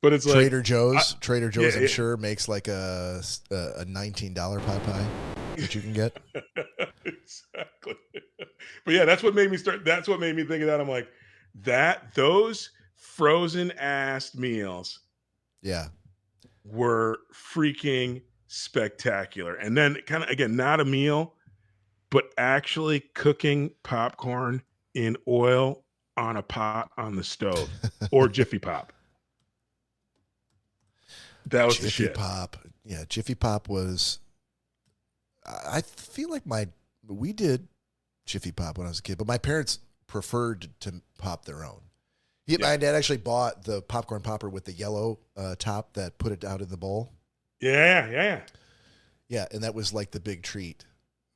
but it's like, Trader yeah, Joe's, I'm sure makes like a $19 pot pie that you can get. exactly. But yeah, that's what made me start. That's what made me think of that. I'm like, those frozen ass meals Yeah. were freaking spectacular. And then kind of again, not a meal, but actually cooking popcorn in oil on a pot on the stove or Jiffy Pop. That was the Jiffy shit. Pop. Yeah, Jiffy Pop was. I feel like we did Jiffy Pop when I was a kid, but my parents preferred to pop their own. My dad actually bought the popcorn popper with the yellow top that put it out in the bowl. Yeah. Yeah, and that was like the big treat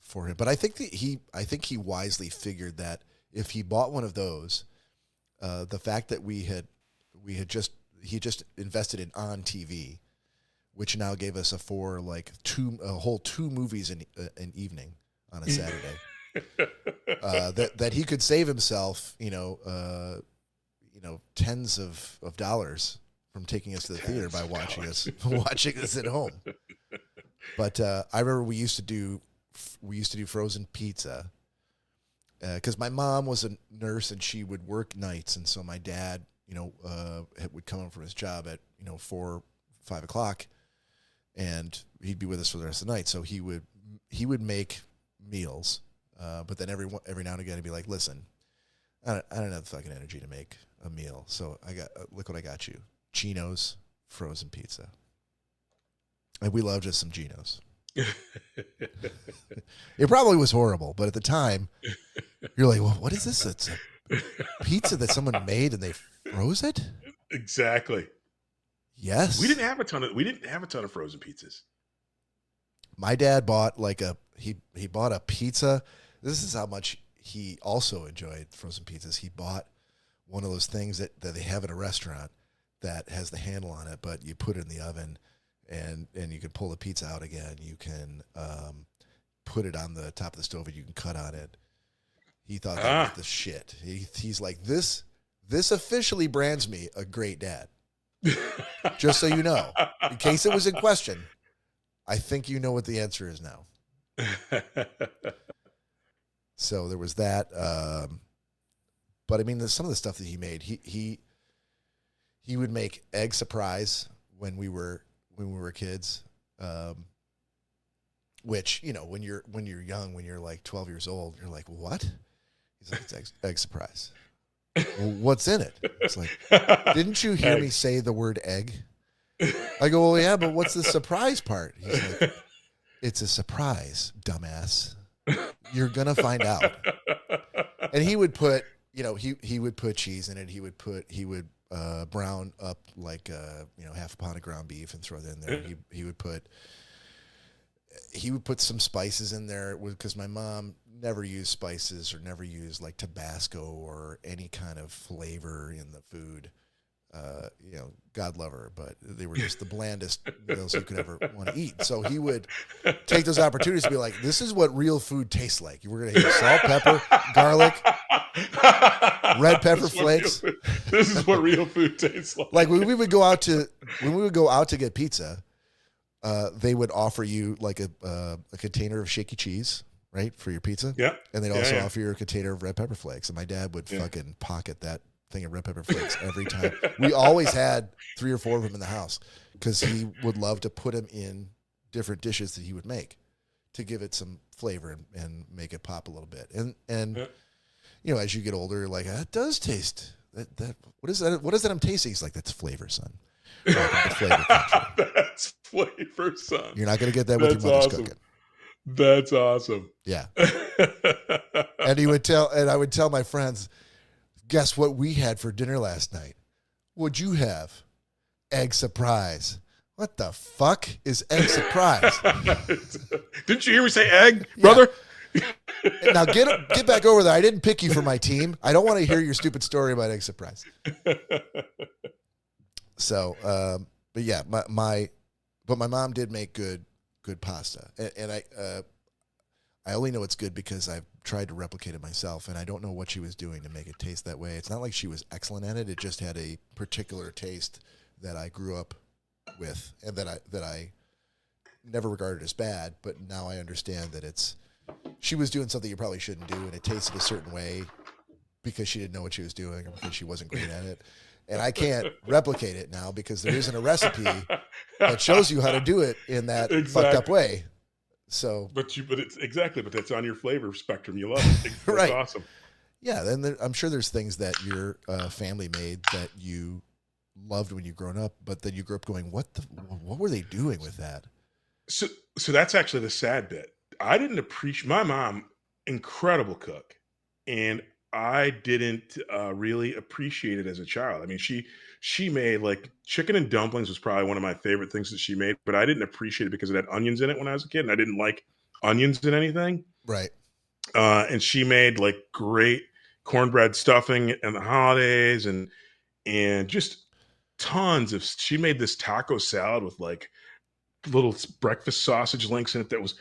for him. But I think he wisely figured that if he bought one of those, the fact that he just invested in On TV, which now gave us a whole two movies in an evening on a Saturday. That he could save himself, tens of dollars from taking us to the theater by watching us at home. But I remember we used to do frozen pizza because my mom was a nurse and she would work nights, and so my dad, would come home from his job at 4, 5 o'clock, and he'd be with us for the rest of the night. So he would make meals, but then every now and again he'd be like, "Listen, I don't have the fucking energy to make a meal, so look what I got you: Geno's frozen pizza." And we loved just some Geno's. It probably was horrible, but at the time, you're like, "Well, what is this? It's a pizza that someone made and they froze it?" Exactly. Yes. We didn't have a ton of frozen pizzas. My dad bought he bought a pizza. This is how much he also enjoyed frozen pizzas. He bought one of those things that they have at a restaurant that has the handle on it, but you put it in the oven and you can pull the pizza out again. You can put it on the top of the stove and you can cut on it. He thought that was the shit. He's like, this officially brands me a great dad. Just so you know, in case it was in question, I think you know what the answer is now. So there was that. But I mean, some of the stuff that he made, he would make egg surprise when we were kids. Which, when you're young, when you're like 12 years old, you're like, what? He's like, it's egg surprise. Well, what's in it? It's like, didn't you hear me say the word egg? I go, well, yeah, but what's the surprise part? He's like, it's a surprise, dumbass. You're gonna find out. And he would put, he would put cheese in it. He would brown up like half a pound of ground beef and throw it in there. He would put some spices in there because my mom never used spices or never used like Tabasco or any kind of flavor in the food. God love her, but they were just the blandest meals you could ever want to eat. So he would take those opportunities to be like, this is what real food tastes like. We're going to hit salt, pepper, garlic, red pepper flakes. This is what real food tastes like. Like when we would go out to get pizza, they would offer you like a container of shaky cheese, right, for your pizza. Yeah. And they'd also offer you a container of red pepper flakes. And my dad would fucking pocket that thing of red pepper flakes every time. We always had 3 or 4 of them in the house because he would love to put them in different dishes that he would make to give it some flavor and make it pop a little bit. And you know, as you get older, you're like, that does taste that. What is that? What is that I'm tasting? He's like, that's flavor, son. Welcome to flavor country. That's flavor, son. You're not going to get that with your mother's cooking. That's awesome. Yeah. And I would tell my friends, guess what we had for dinner last night? What'd you have? Egg surprise. What the fuck is egg surprise? Didn't you hear me say egg, brother? Now get back over there. I didn't pick you for my team. I don't want to hear your stupid story about egg surprise. So, but yeah, my mom did make good pasta, and I only know it's good because I've tried to replicate it myself, and I don't know what she was doing to make it taste that way. It's not like she was excellent at it. It just had a particular taste that I grew up with, and that I never regarded as bad. But now I understand that she was doing something you probably shouldn't do, and it tasted a certain way because she didn't know what she was doing or because she wasn't great at it. And I can't replicate it now because there isn't a recipe that shows you how to do it in that fucked up way. So, but that's on your flavor spectrum. You love it. That's right. Awesome. Yeah. Then I'm sure there's things that your family made that you loved when you grown up, but then you grew up going, what were they doing with that? So that's actually the sad bit. I didn't appreciate my mom, incredible cook. And I didn't really appreciate it as a child. I mean, she made like chicken and dumplings was probably one of my favorite things that she made, but I didn't appreciate it because it had onions in it when I was a kid, and I didn't like onions in anything. Right. And she made like great cornbread stuffing in the holidays, and just tons of. She made this taco salad with like little breakfast sausage links in it that was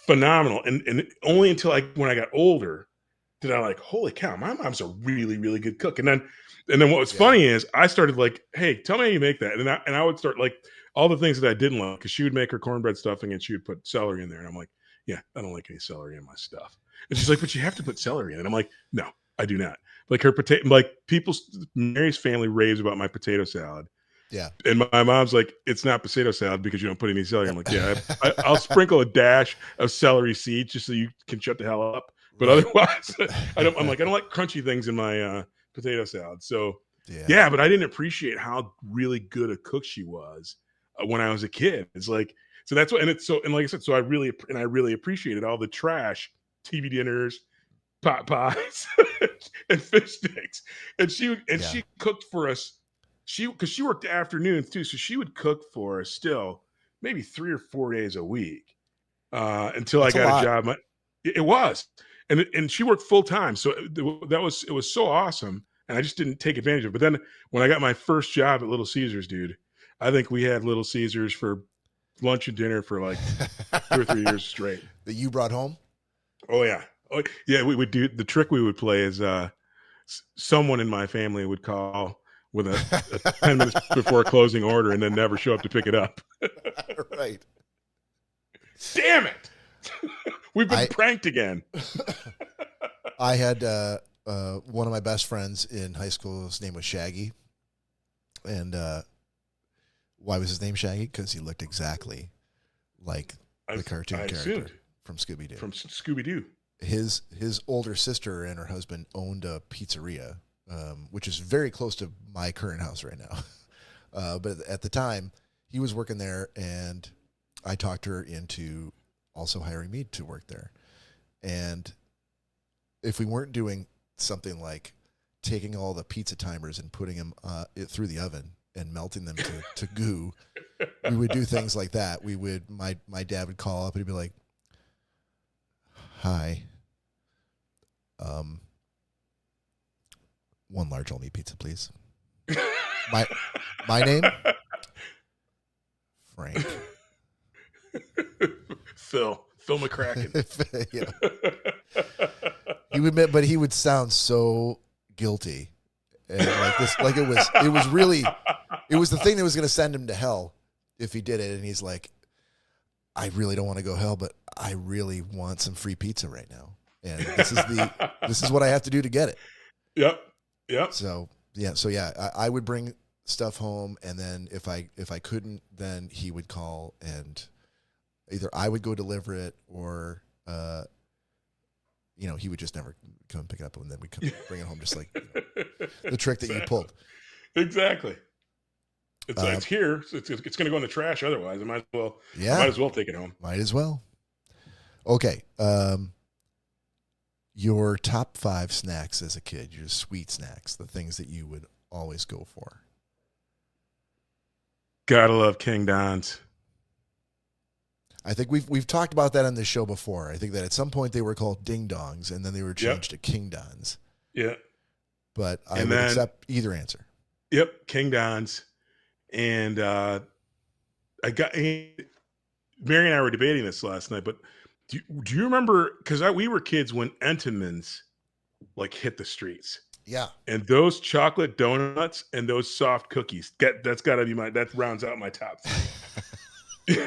phenomenal. And only until when I got older did I like, holy cow, my mom's a really, really good cook. And then what was funny is I started like, hey, tell me how you make that. And I would start like all the things that I didn't like, because she would make her cornbread stuffing and she would put celery in there. And I'm like, yeah, I don't like any celery in my stuff. And she's like, but you have to put celery in it. And I'm like, no, I do not. Like her potato, like Mary's family raves about my potato salad. Yeah. And my mom's like, it's not potato salad because you don't put any celery. I'm like, yeah, I'll sprinkle a dash of celery seeds just so you can shut the hell up. But otherwise, I don't like crunchy things in my potato salad. So yeah, but I didn't appreciate how really good a cook she was when I was a kid. It's like, so that's what, and like I said, so I really appreciated all the trash TV dinners, pot pies, and fish sticks. And she cooked for us. Because she worked afternoons too, so she would cook for us still maybe 3 or 4 days a week until I got a job. It was. And she worked full time, so it was so awesome, and I just didn't take advantage of it. But then when I got my first job at Little Caesars, dude, I think we had Little Caesars for lunch and dinner for like 2 or 3 years straight. That you brought home? Oh yeah, we would do the trick. We would play is someone in my family would call with a 10 minutes before closing order and then never show up to pick it up. Right. Damn it. We've been pranked again. I had one of my best friends in high school. His name was Shaggy. And why was his name Shaggy? Because he looked exactly like the cartoon character from Scooby-Doo. From Scooby-Doo. His older sister and her husband owned a pizzeria, which is very close to my current house right now. But at the time, he was working there, and I talked her into also hiring me to work there. And if we weren't doing something like taking all the pizza timers and putting them through the oven and melting them to goo, we would do things like that. My dad would call up and he'd be like, hi, one large all meat pizza, please. My name? Frank. Phil McCracken. Yeah. He would sound so guilty, and it was the thing that was going to send him to hell if he did it. And he's like, I really don't want to go hell, but I really want some free pizza right now. And this is what I have to do to get it. Yep. Yep. So I would bring stuff home, and then if I couldn't, then he would call, and either I would go deliver it, or he would just never come and pick it up, and then we come bring it home, just like the trick that you pulled. Exactly. It's here. So it's going to go in the trash. Otherwise, I might as well take it home. Might as well. Okay. Your top 5 snacks as a kid, your sweet snacks, the things that you would always go for. Gotta love King Don's. I think we've talked about that on this show before. I think that at some point they were called Ding Dongs, and then they were changed to King Don's. Yeah. But I would accept either answer. Yep, King Don's. And Mary and I were debating this last night, but do you remember, because we were kids when Entenmann's like hit the streets. Yeah. And those chocolate donuts and those soft cookies, that's got to be that rounds out my top 3.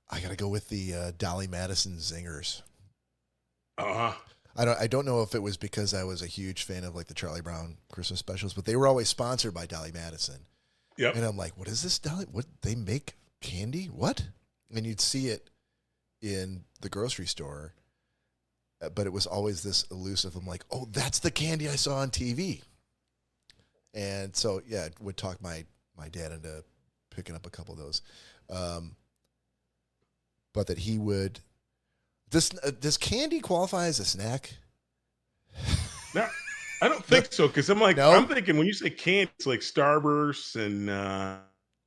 I got to go with the Dolly Madison Zingers. Uh-huh. I don't know if it was because I was a huge fan of like the Charlie Brown Christmas specials, but they were always sponsored by Dolly Madison. Yep. And I'm like, what is this Dolly? What, they make candy? What? And you'd see it in the grocery store, but it was always this elusive. I'm like, oh, that's the candy I saw on TV. And so, yeah, it would talk my dad into picking up a couple of those. But that he would... Does candy qualify as a snack? No, I don't think so, because I'm like, no? I'm thinking when you say candy, it's like Starburst and...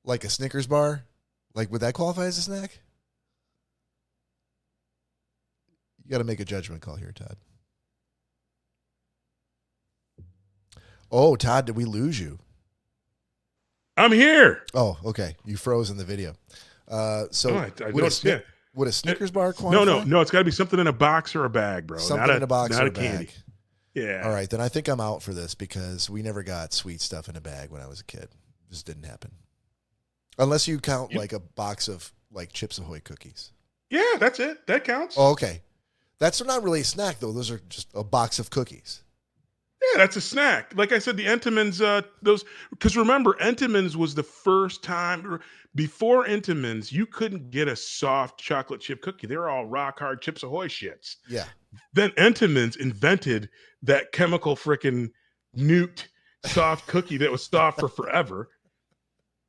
Like a Snickers bar? Like, would that qualify as a snack? You got to make a judgment call here, Todd. Oh, Todd, did we lose you? I'm here. Oh, okay. You froze in the video. Would a Snickers bar qualify? No. It's got to be something in a box or a bag, bro. Something in a box or a candy. Bag. Yeah. All right, then I think I'm out for this because we never got sweet stuff in a bag when I was a kid. It just didn't happen. Unless you count like a box of like Chips Ahoy cookies. Yeah, that's it. That counts. Oh, okay. That's not really a snack, though. Those are just a box of cookies. Yeah, that's a snack. Like I said, the Entenmann's, because remember, Entenmann's was the first time, before Entenmann's, you couldn't get a soft chocolate chip cookie. They were all rock hard Chips Ahoy shits. Yeah. Then Entenmann's invented that chemical freaking newt soft cookie that was soft for forever.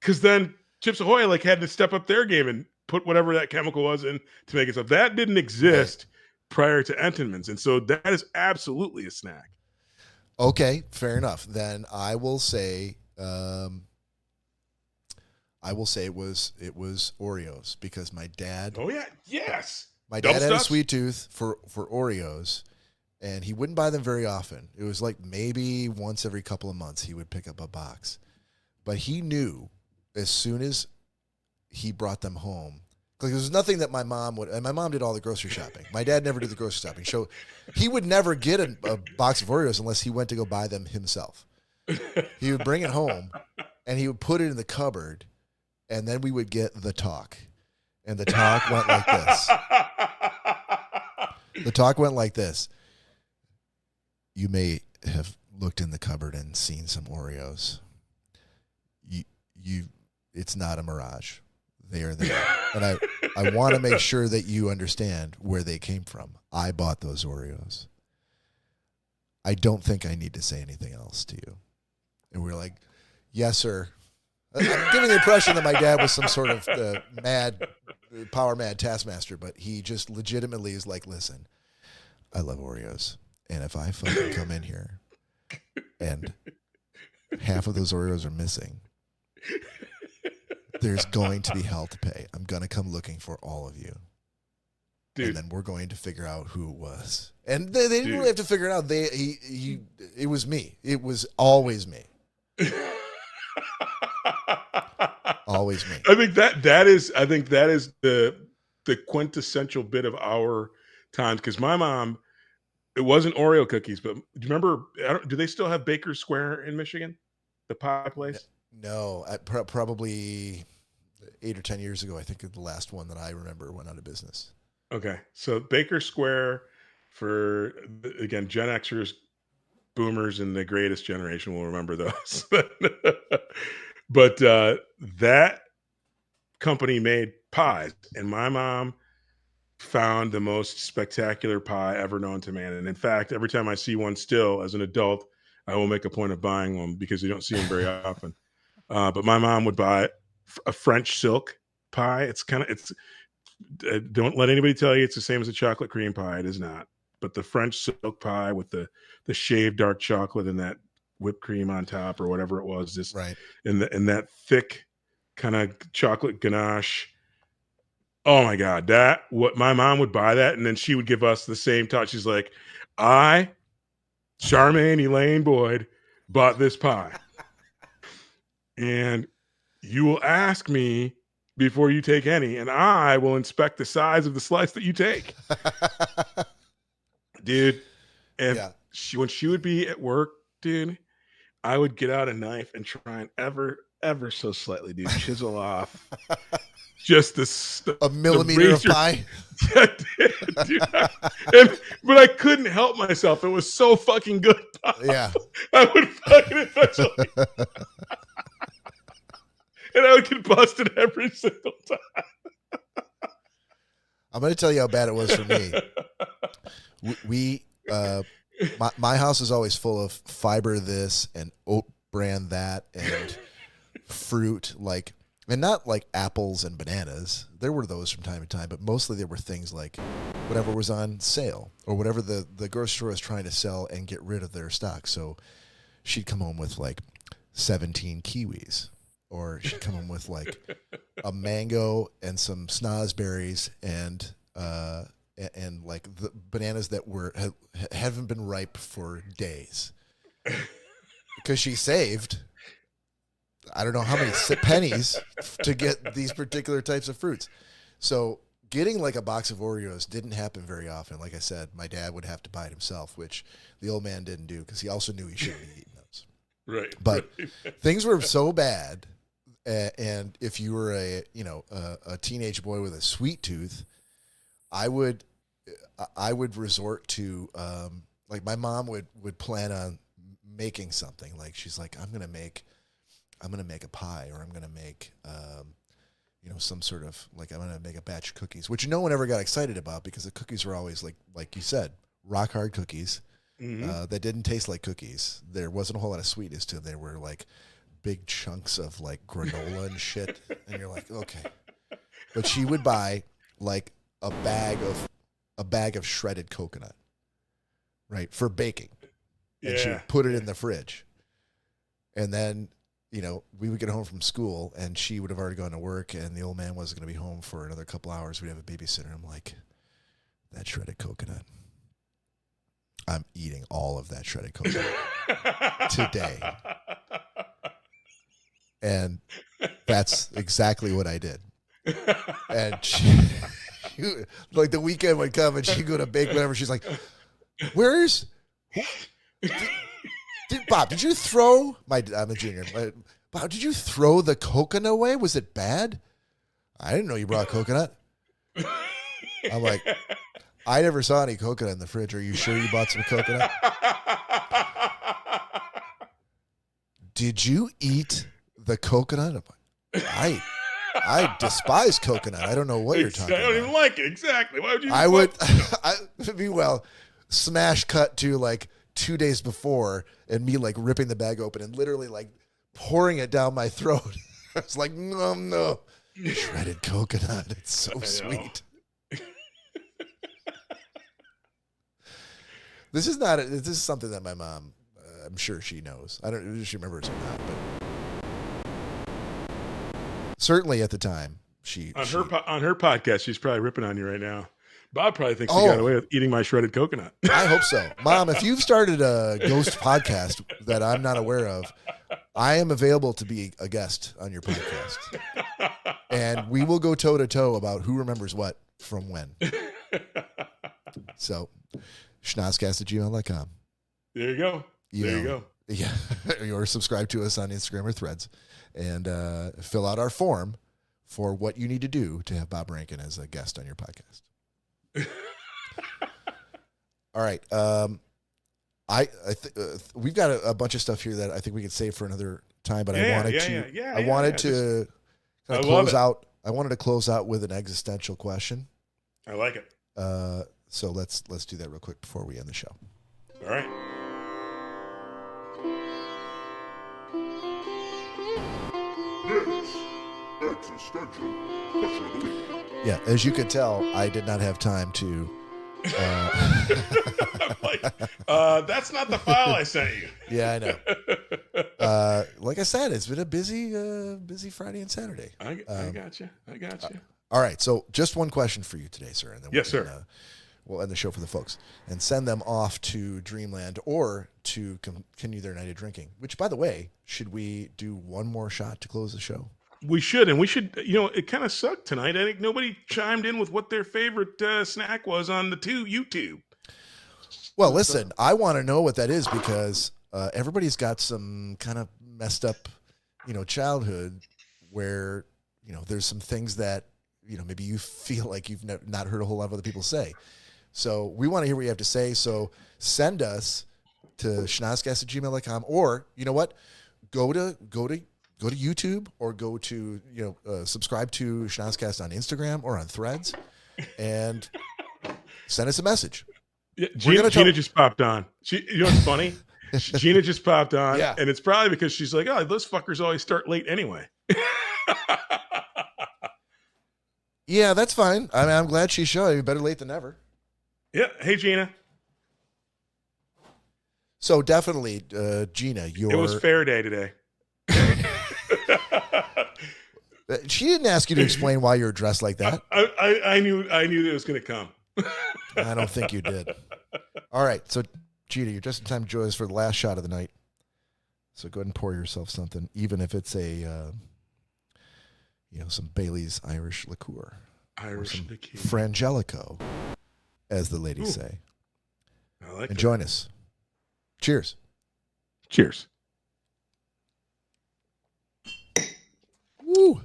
Because then Chips Ahoy had to step up their game and put whatever that chemical was in to make it so. That didn't exist prior to Entenmann's. And so that is absolutely a snack. Okay, fair enough. Then I will say it was Oreos because my dad. Oh yeah, yes. My dad had a sweet tooth for Oreos, and he wouldn't buy them very often. It was like maybe once every couple of months he would pick up a box, but he knew as soon as he brought them home. Because there was nothing that my mom would, and my mom did all the grocery shopping. My dad never did the grocery shopping. So he would never get a box of Oreos unless he went to go buy them himself. He would bring it home, and he would put it in the cupboard, and then we would get the talk. And the talk went like this. The talk went like this. You may have looked in the cupboard and seen some Oreos. It's not a mirage. They are there. And I want to make sure that you understand where they came from. I bought those Oreos. I don't think I need to say anything else to you. And we were like, yes, sir. I'm giving the impression that my dad was some sort of power mad taskmaster, but he just legitimately is like, listen, I love Oreos. And if I fucking come in here and half of those Oreos are missing, there's going to be hell to pay. I'm going to come looking for all of you. Dude. And then we're going to figure out who it was. And they didn't really have to figure it out. It was me. It was always me. Always me. I think that is the quintessential bit of our times. Because my mom, it wasn't Oreo cookies, but do you remember, do they still have Baker's Square in Michigan? The pie place? No, probably 8 or 10 years ago, I think the last one that I remember went out of business. Okay. So Baker Square for, again, Gen Xers, boomers, and the greatest generation will remember those. But that company made pies, and my mom found the most spectacular pie ever known to man. And in fact, every time I see one still as an adult, I will make a point of buying one because you don't see them very often. But my mom would buy a French silk pie. Don't let anybody tell you it's the same as a chocolate cream pie. It is not. But the French silk pie with the shaved dark chocolate and that whipped cream on top or whatever it was, just Right. and that thick kind of chocolate ganache. Oh my God, what my mom would buy that, and then she would give us the same touch. She's like, I, Charmaine Elaine Boyd, bought this pie. And you will ask me before you take any, and I will inspect the size of the slice that you take. Dude. And when she would be at work, dude, I would get out a knife and try and ever so slightly, dude, chisel off just a millimeter of pie. Dude, but I couldn't help myself. It was so fucking good. Yeah. I would fucking eventually. And I would get busted every single time. I'm going to tell you how bad it was for me. My house is always full of fiber this and oat bran that and fruit, like, and not like apples and bananas. There were those from time to time, but mostly there were things like whatever was on sale or whatever the grocery store was trying to sell and get rid of their stock. So she'd come home with like 17 kiwis, or she'd come home with like a mango and some snozzberries and like the bananas that haven't been ripe for days because she saved I don't know how many pennies to get these particular types of fruits. So getting like a box of Oreos didn't happen very often. Like I said, my dad would have to buy it himself, which the old man didn't do because he also knew he shouldn't be eating those. Right. But things were so bad, and if you were a teenage boy with a sweet tooth, I would resort to like my mom would plan on making something. Like she's like, I'm gonna make a pie, or I'm gonna make some sort of like I'm gonna make a batch of cookies, which no one ever got excited about because the cookies were always like you said, rock hard cookies that didn't taste like cookies. There wasn't a whole lot of sweetness to them. They were like big chunks of like granola and shit, and you're like, okay. But she would buy like a bag of shredded coconut, right, for baking, and she would put it in the fridge, and then we would get home from school, and she would have already gone to work, and the old man wasn't going to be home for another couple hours. We'd have a babysitter. I'm like, that shredded coconut. I'm eating all of that shredded coconut today, and that's exactly what I did. And she, like the weekend would come, and she'd go to bake whatever. She's like, Bob, did you throw I'm a junior. Bob, did you throw the coconut away? Was it bad? I didn't know you brought coconut. I'm like, I never saw any coconut in the fridge. Are you sure you bought some coconut? Did you eat the coconut? I despise coconut. I don't know what you're talking about. I don't even like it. Exactly. Why would you? Smash cut to like 2 days before, and me like ripping the bag open and literally like pouring it down my throat. I was like, no, shredded coconut. It's so sweet. This is something that my mom, I'm sure she knows. I don't know if she remembers or not, but certainly at the time on her podcast, she's probably ripping on you right now. Bob probably thinks he got away with eating my shredded coconut. I hope so. Mom, if you've started a ghost podcast that I'm not aware of, I am available to be a guest on your podcast. And we will go toe to toe about who remembers what from when. So, schnozzcast@gmail.com. There you go. Yeah, or subscribe to us on Instagram or Threads, and fill out our form for what you need to do to have Bob Rankin as a guest on your podcast. All right. We've got a bunch of stuff here that I think we could save for another time, but I wanted to close out. I wanted to close out with an existential question. I like it. So let's do that real quick before we end the show. All right. Existential question of the week. Yeah, as you could tell, I did not have time to. That's not the file I sent you. Yeah, I know. Like I said, it's been a busy Friday and Saturday. I got you. All right, so just one question for you today, sir, and then yes, sir. We'll end the show for the folks and send them off to Dreamland or to continue their night of drinking. Which, by the way, should we do one more shot to close the show? We should, and we should. It kind of sucked tonight. I think nobody chimed in with what their favorite snack was on the YouTube. Well, listen, I want to know what that is because everybody's got some kind of messed up, childhood where there's some things that maybe you feel like you've not heard a whole lot of other people say. So we want to hear what you have to say. So send us to schnozzcast@gmail.com, or you know what, go to YouTube, or go to subscribe to Schnozzcast on Instagram or on Threads, and send us a message. Yeah, Gina just popped on. What's funny? Gina just popped on, yeah. And it's probably because she's like, "Oh, those fuckers always start late anyway." Yeah, that's fine. I mean, I'm glad she's showing. Better late than never. Yeah. Hey, Gina. So definitely, Gina, it was fair day today. She didn't ask you to explain why you're dressed like that. I knew that it was going to come. I don't think you did. All right, so Gina, you're just in time to join us for the last shot of the night. So go ahead and pour yourself something, even if it's a, some Bailey's Irish liqueur, Frangelico, as the ladies say. I like and that. Join us. Cheers. Cheers. Woo.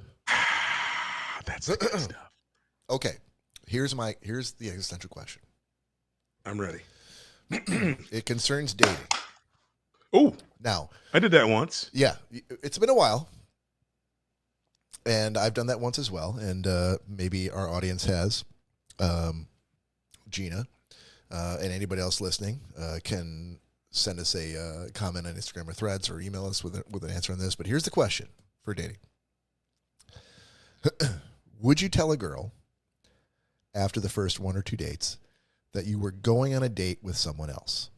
That's the good stuff. Okay. Here's the existential question. I'm ready. It concerns dating. Oh, now I did that once. Yeah, it's been a while, and I've done that once as well. And maybe our audience has. Gina and anybody else listening can send us a comment on Instagram or Threads, or email us with an answer on this. But here's the question for dating. Would you tell a girl after the first one or two dates that you were going on a date with someone else?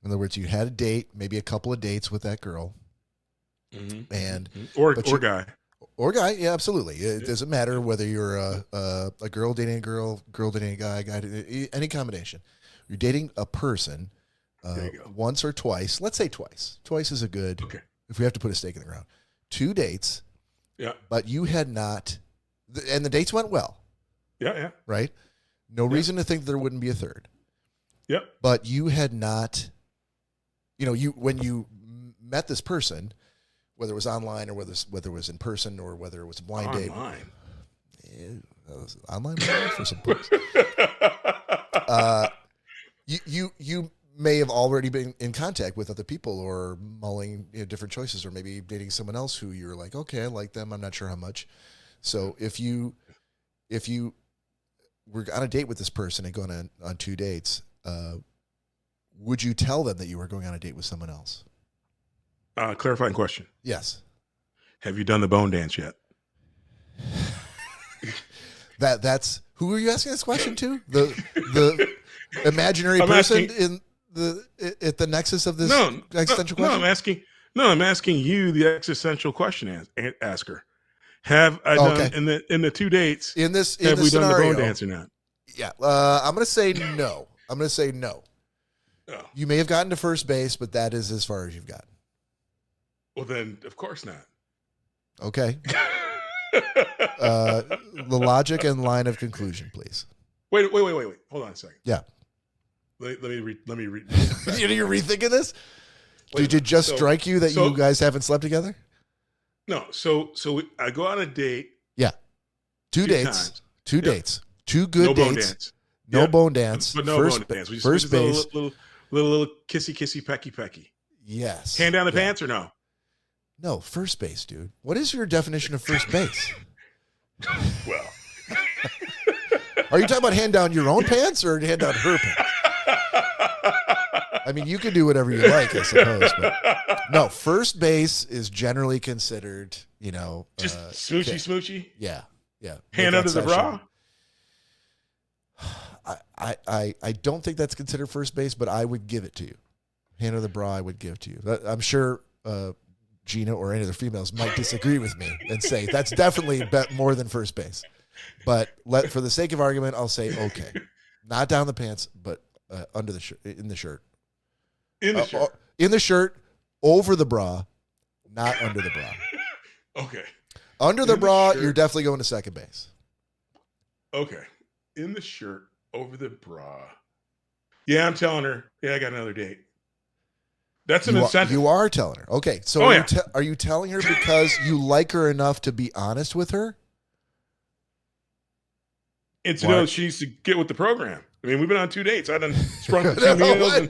In other words, you had a date, maybe a couple of dates with that girl, and or guy. Or guy, yeah, absolutely. It doesn't matter whether you're a girl dating a girl dating a guy, any combination. You're dating a person once or twice. Let's say twice. Twice is a good, if we have to put a stake in the ground. 2 dates. Yeah. But you had not, and the dates went well. Yeah. Right? No reason to think there wouldn't be a third. Yep. But you had not, when you met this person, whether it was online or whether it was in person or whether it was a blind date. Online for some folks. You may have already been in contact with other people or mulling different choices, or maybe dating someone else who you're like, okay, I like them, I'm not sure how much. So if you were on a date with this person and going on 2 dates, would you tell them that you were going on a date with someone else? Clarifying question. Yes. Have you done the bone dance yet? That's who are you asking this question to? The imaginary person at the nexus of this existential question? I'm asking you, the existential question asker. Have I done in the 2 dates? Have we done the bone dance or not? Yeah, I'm going to say no. Oh. You may have gotten to first base, but that is as far as you've gotten. Well, then, of course not. Okay. The logic and line of conclusion, please. Wait. Hold on a second. Yeah. Let me read. You're rethinking this? Did it just strike you that you guys haven't slept together? No. I go on a date. Yeah. Two dates. Two dates. Two good no dates. Bone dance. No bone dance. But no bone dance. We just first base. Little kissy, pecky. Yes. Hand down the pants or no? No, first base, dude. What is your definition of first base? Well. Are you talking about hand down your own pants or hand down her pants? I mean, you can do whatever you like, I suppose. But no, first base is generally considered, just smoochy. Yeah. Hand under the bra. I don't think that's considered first base, but I would give it to you. Hand under the bra, I would give to you. I'm sure Gina or any other females might disagree with me and say that's definitely more than first base. But for the sake of argument, I'll say okay, not down the pants, but under the shirt, in the shirt. In the shirt, over the bra, not under the bra. Okay. Under the bra, you're definitely going to second base. Okay. In the shirt, over the bra. Yeah, I'm telling her. Yeah, I got another date. That's an incentive. You are telling her. Okay. So are you telling her because you like her enough to be honest with her? And to know she needs to get with the program. I mean, we've been on 2 dates. I done sprung for 2 meals.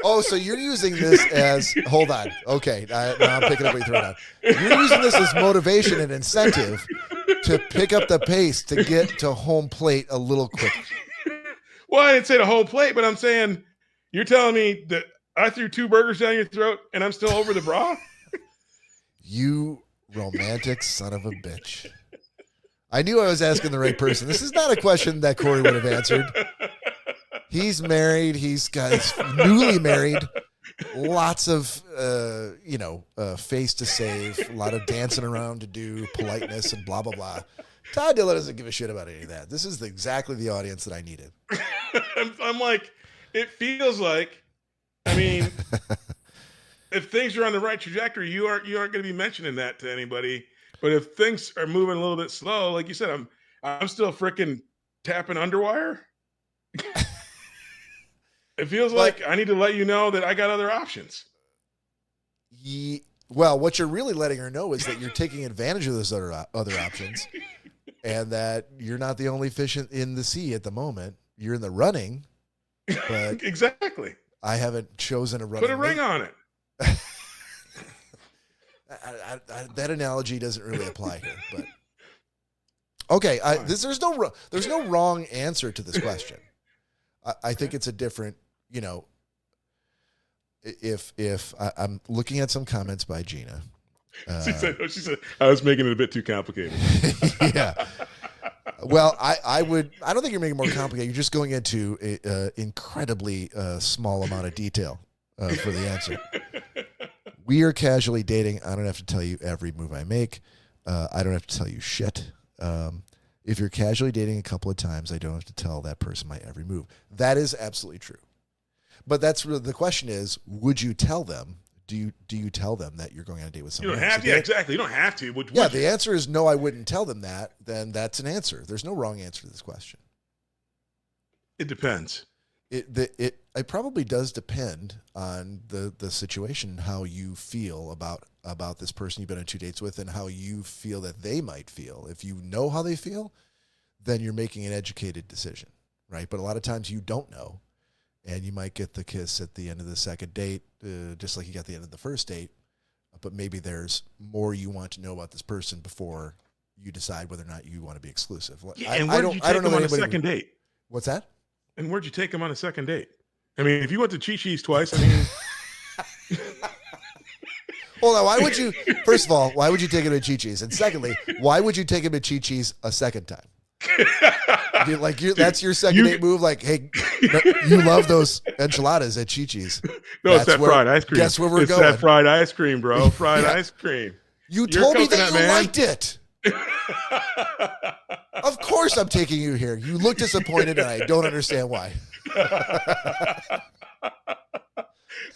Oh, so you're using this as, hold on. Okay. Now I'm picking up what you're throwing out. You're using this as motivation and incentive to pick up the pace to get to home plate a little quicker. Well, I didn't say the whole plate, but I'm saying you're telling me that I threw 2 burgers down your throat and I'm still over the bra? You romantic son of a bitch. I knew I was asking the right person. This is not a question that Corey would have answered. He's married. He's newly married. Lots of, face to save. A lot of dancing around to do, politeness and blah, blah, blah. Todd Dillon doesn't give a shit about any of that. This is exactly the audience that I needed. I'm like, it feels like, I mean, if things are on the right trajectory, you aren't going to be mentioning that to anybody. But if things are moving a little bit slow, like you said, I'm still freaking tapping underwire. It feels like I need to let you know that I got other options. Well, what you're really letting her know is that you're taking advantage of those other options, and that you're not the only fish in the sea at the moment. You're in the running, but exactly. I haven't chosen a running. Put a ring on it. That analogy doesn't really apply here, but okay. There's no wrong answer to this question. I think it's a different, if I'm looking at some comments by Gina. She said, I was making it a bit too complicated. Yeah. Well, I don't think you're making it more complicated. You're just going into an incredibly small amount of detail for the answer. We are casually dating. I don't have to tell you every move I make. I don't have to tell you shit. If you're casually dating a couple of times, I don't have to tell that person my every move. That is absolutely true. But that's really, the question is, would you tell them? Do you tell them that you're going on a date with someone? You don't have to. Yeah, exactly. You don't have to. The answer is no, I wouldn't tell them that. Then that's an answer. There's no wrong answer to this question. It depends. It probably does depend on the situation and how you feel about this person you've been on 2 dates with and how you feel that they might feel. If you know how they feel, then you're making an educated decision, right? But a lot of times you don't know, and you might get the kiss at the end of the second date, just like you got the end of the first date, but maybe there's more you want to know about this person before you decide whether or not you want to be exclusive. Yeah, and where did you take them on a second date? What's that? And where'd you take them on a second date? I mean, if you went to Chi-Chi's twice, I mean... Well, now, first of all, why would you take him to Chi-Chi's? And secondly, why would you take him to Chi-Chi's a second time? That's your second date move? Like, hey, you love those enchiladas at Chi-Chi's. No, it's that fried ice cream. Guess where we're going. It's that fried ice cream, bro. Fried ice cream. You told me that you liked it. Of course I'm taking you here. You look disappointed, and I don't understand why. I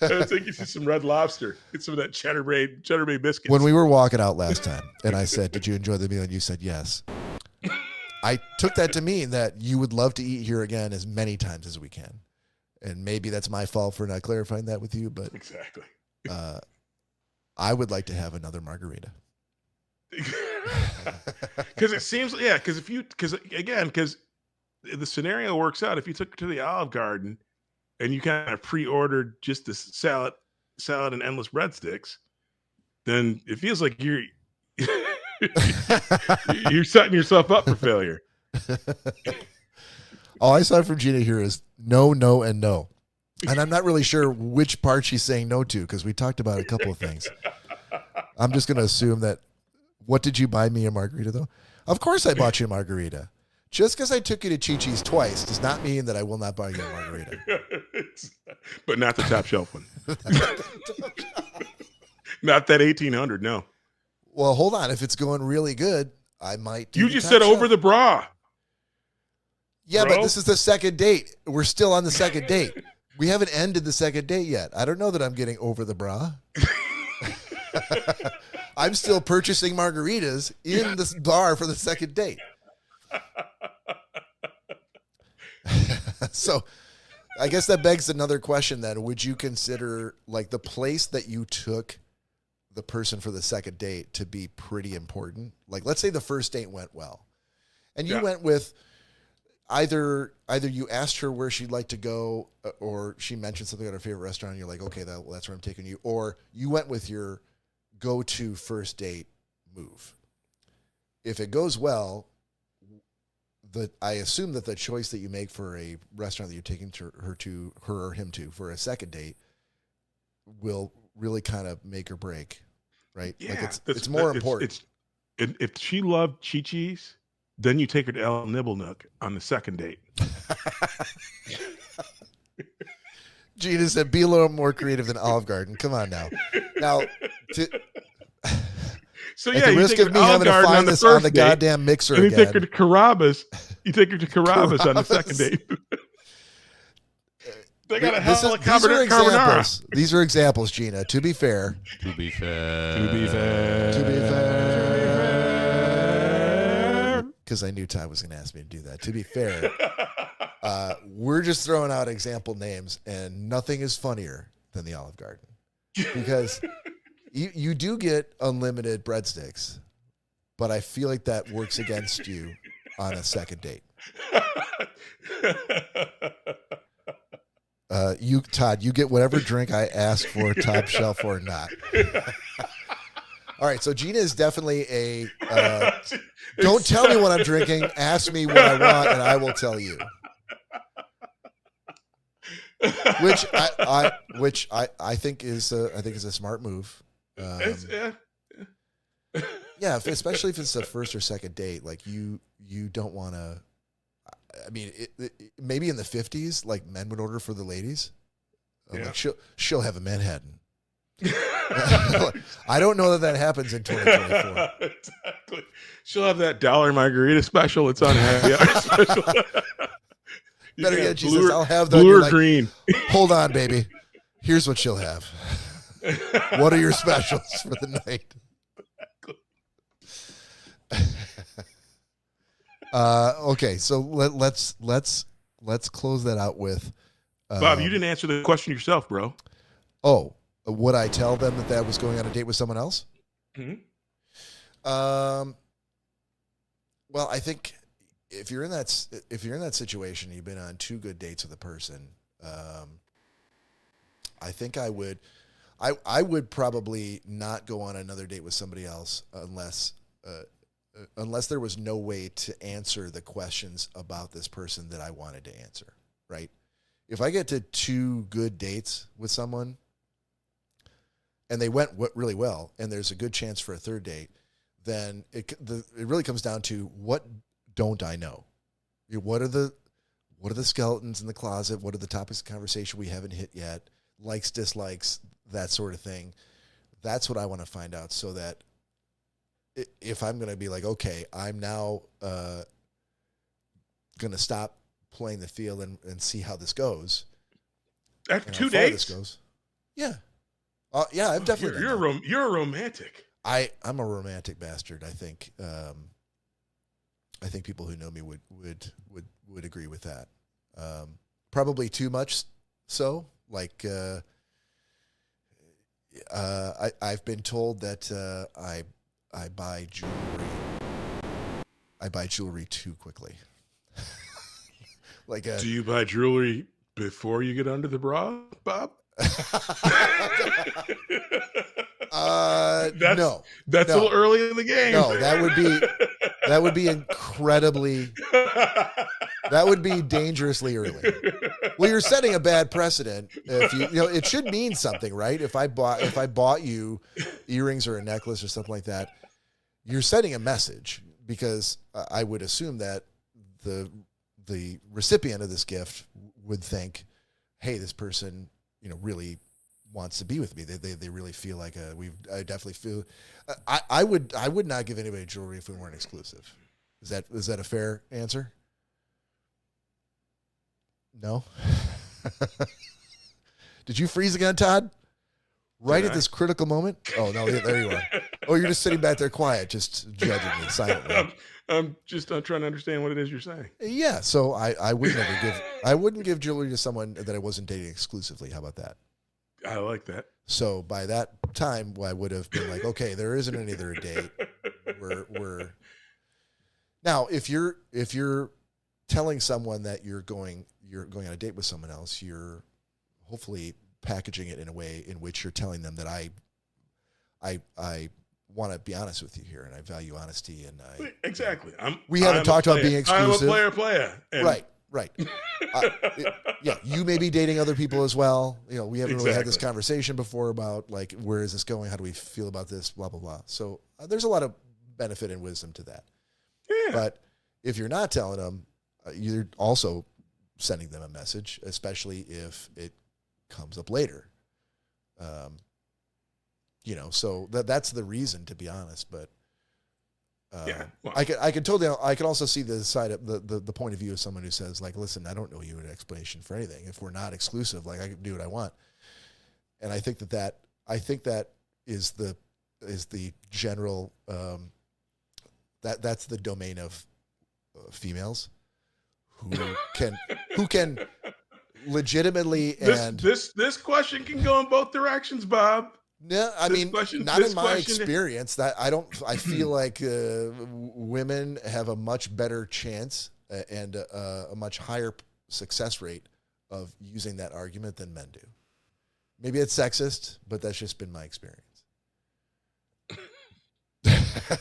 think you see some Red Lobster. Get some of that Cheddar Bay biscuits. When we were walking out last time, and I said, "Did you enjoy the meal?" and you said yes, I took that to mean that you would love to eat here again as many times as we can. And maybe that's my fault for not clarifying that with you, but Exactly. I would like to have another margarita. Because it seems, because the scenario works out. If you took her to the Olive Garden and you kind of pre-ordered just the salad and endless breadsticks, then it feels like you're you're setting yourself up for failure. All I saw from Gina here is no, no, and no. And I'm not really sure which part she's saying no to because we talked about a couple of things. I'm just going to assume that, what did you buy me a margarita, though? Of course I bought you a margarita. Just because I took you to Chi-Chi's twice does not mean that I will not buy you a margarita. But not the top shelf one. Not that 1800, no. Well, hold on. If it's going really good, I might do You just said over the bra. Yeah, bro. But this is the second date. We're still on the second date. We haven't ended the second date yet. I don't know that I'm getting over the bra. I'm still purchasing margaritas in this bar for the second date. So I guess that begs another question then. Would you consider like the place that you took the person for the second date to be pretty important? Like, let's say the first date went well and you went with either you asked her where she'd like to go or she mentioned something at her favorite restaurant and you're like, okay, that's where I'm taking you. Or you went with your go-to first date move. If it goes well, I assume that the choice that you make for a restaurant that you're taking her or him to for a second date will really kind of make or break, right? Yeah, like it's more important. If she loved Chi-Chi's, then you take her to El Nibble Nook on the second date. Gina said, be a little more creative than Olive Garden. Come on now. Now, so at the risk of me having to find this on the goddamn mixer and again. You take her to Carrabba's. You take her to Carrabba's on the second date. They got a helicopter carbonara. These are examples, Gina. To be fair. Because I knew Todd was going to ask me to do that. To be fair, we're just throwing out example names, and nothing is funnier than the Olive Garden. Because you do get unlimited breadsticks, but I feel like that works against you on a second date. Todd, you get whatever drink I ask for, top shelf or not. All right, so Gina is definitely a don't tell me what I'm drinking, ask me what I want, and I will tell you. Which I think is a smart move. Yeah, especially if it's the first or second date, like you don't want to. I mean, maybe in the 50s, like men would order for the ladies. Like she'll have a Manhattan. I don't know that happens in 2024. Exactly. She'll have that $1 margarita special. It's on happy hour special. Better yet, Jesus, I'll have the blue or green. Hold on, baby. Here's what she'll have. What are your specials for the night? Okay, so let's close that out with Bob. You didn't answer the question yourself, bro. Oh, would I tell them that was going on a date with someone else? Mm-hmm. Well, I think if you're in that situation, you've been on 2 good dates with a person. I think I would probably not go on another date with somebody else unless there was no way to answer the questions about this person that I wanted to answer, right? If I get to 2 good dates with someone and they went really well and there's a good chance for a third date, then it really comes down to what don't I know? What are the skeletons in the closet? What are the topics of conversation we haven't hit yet? Likes, dislikes, that sort of thing. That's what I want to find out so that if I'm going to be like, okay, I'm now going to stop playing the field and see how this goes. After 2 dates? This goes. Yeah. Yeah, I've definitely You're a romantic. I'm a romantic bastard, I think. I think people who know me would agree with that. Probably too much so. Like, I've been told that I buy jewelry. I buy jewelry too quickly. Like, do you buy jewelry before you get under the bra, Bob? No. That's a little early in the game. No, that would be incredibly. That would be dangerously early. Well, you're setting a bad precedent. If you know, it should mean something, right? If I bought you earrings or a necklace or something like that, you're sending a message, because I would assume that the recipient of this gift would think, hey, this person, really wants to be with me. They really feel like I definitely feel. I would not give anybody jewelry if we weren't exclusive. Is that a fair answer? No. Did you freeze again, Todd? Right at this critical moment? Oh no, there you are. Oh, you're just sitting back there quiet, just judging me silently. I'm trying to understand what it is you're saying. Yeah, so I wouldn't give jewelry to someone that I wasn't dating exclusively. How about that? I like that. So by that time, I would have been like, okay, there isn't any other date. We're now, if you're telling someone that you're going on a date with someone else, you're hopefully packaging it in a way in which you're telling them that I want to be honest with you here, and I value honesty, and exactly. We haven't talked about being exclusive. I'm a player. Right. Yeah, you may be dating other people as well. We haven't really had this conversation before about, like, where is this going? How do we feel about this? Blah, blah, blah. So there's a lot of benefit and wisdom to that. Yeah. But if you're not telling them, you're also sending them a message, especially if it comes up later. So that's the reason, to be honest. But well, I could also see the side of the point of view of someone who says, like, listen, I don't know you an explanation for anything. If we're not exclusive, like, I can do what I want. And I think that is the general, that's the domain of females who can legitimately, and this question can go in both directions, Bob. No, I mean, not in my experience. That I feel like women have a much better chance and a much higher success rate of using that argument than men do. Maybe it's sexist, but that's just been my experience.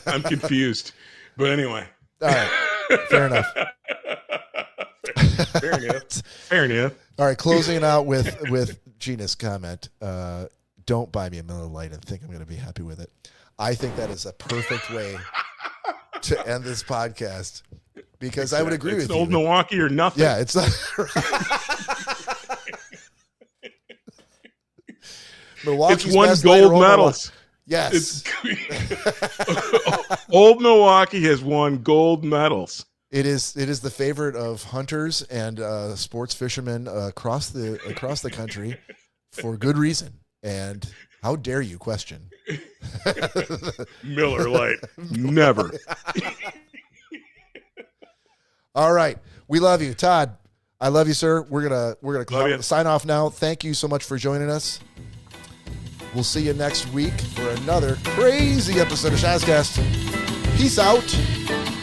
I'm confused, but anyway. All right, fair enough. Fair enough. All right, closing it out with Gina's comment. Don't buy me a Miller Lite and think I'm going to be happy with it. I think that is a perfect way to end this podcast, because I would agree with you. It's Old Milwaukee or nothing. Yeah, it's not. Milwaukee's it's won best gold medals. Yes. Old Milwaukee has won gold medals. It is the favorite of hunters and sports fishermen across the country for good reason. And how dare you question? Miller Lite. Never. All right. We love you. Todd, I love you, sir. We're gonna sign off now. Thank you so much for joining us. We'll see you next week for another crazy episode of Schnozzcast. Peace out.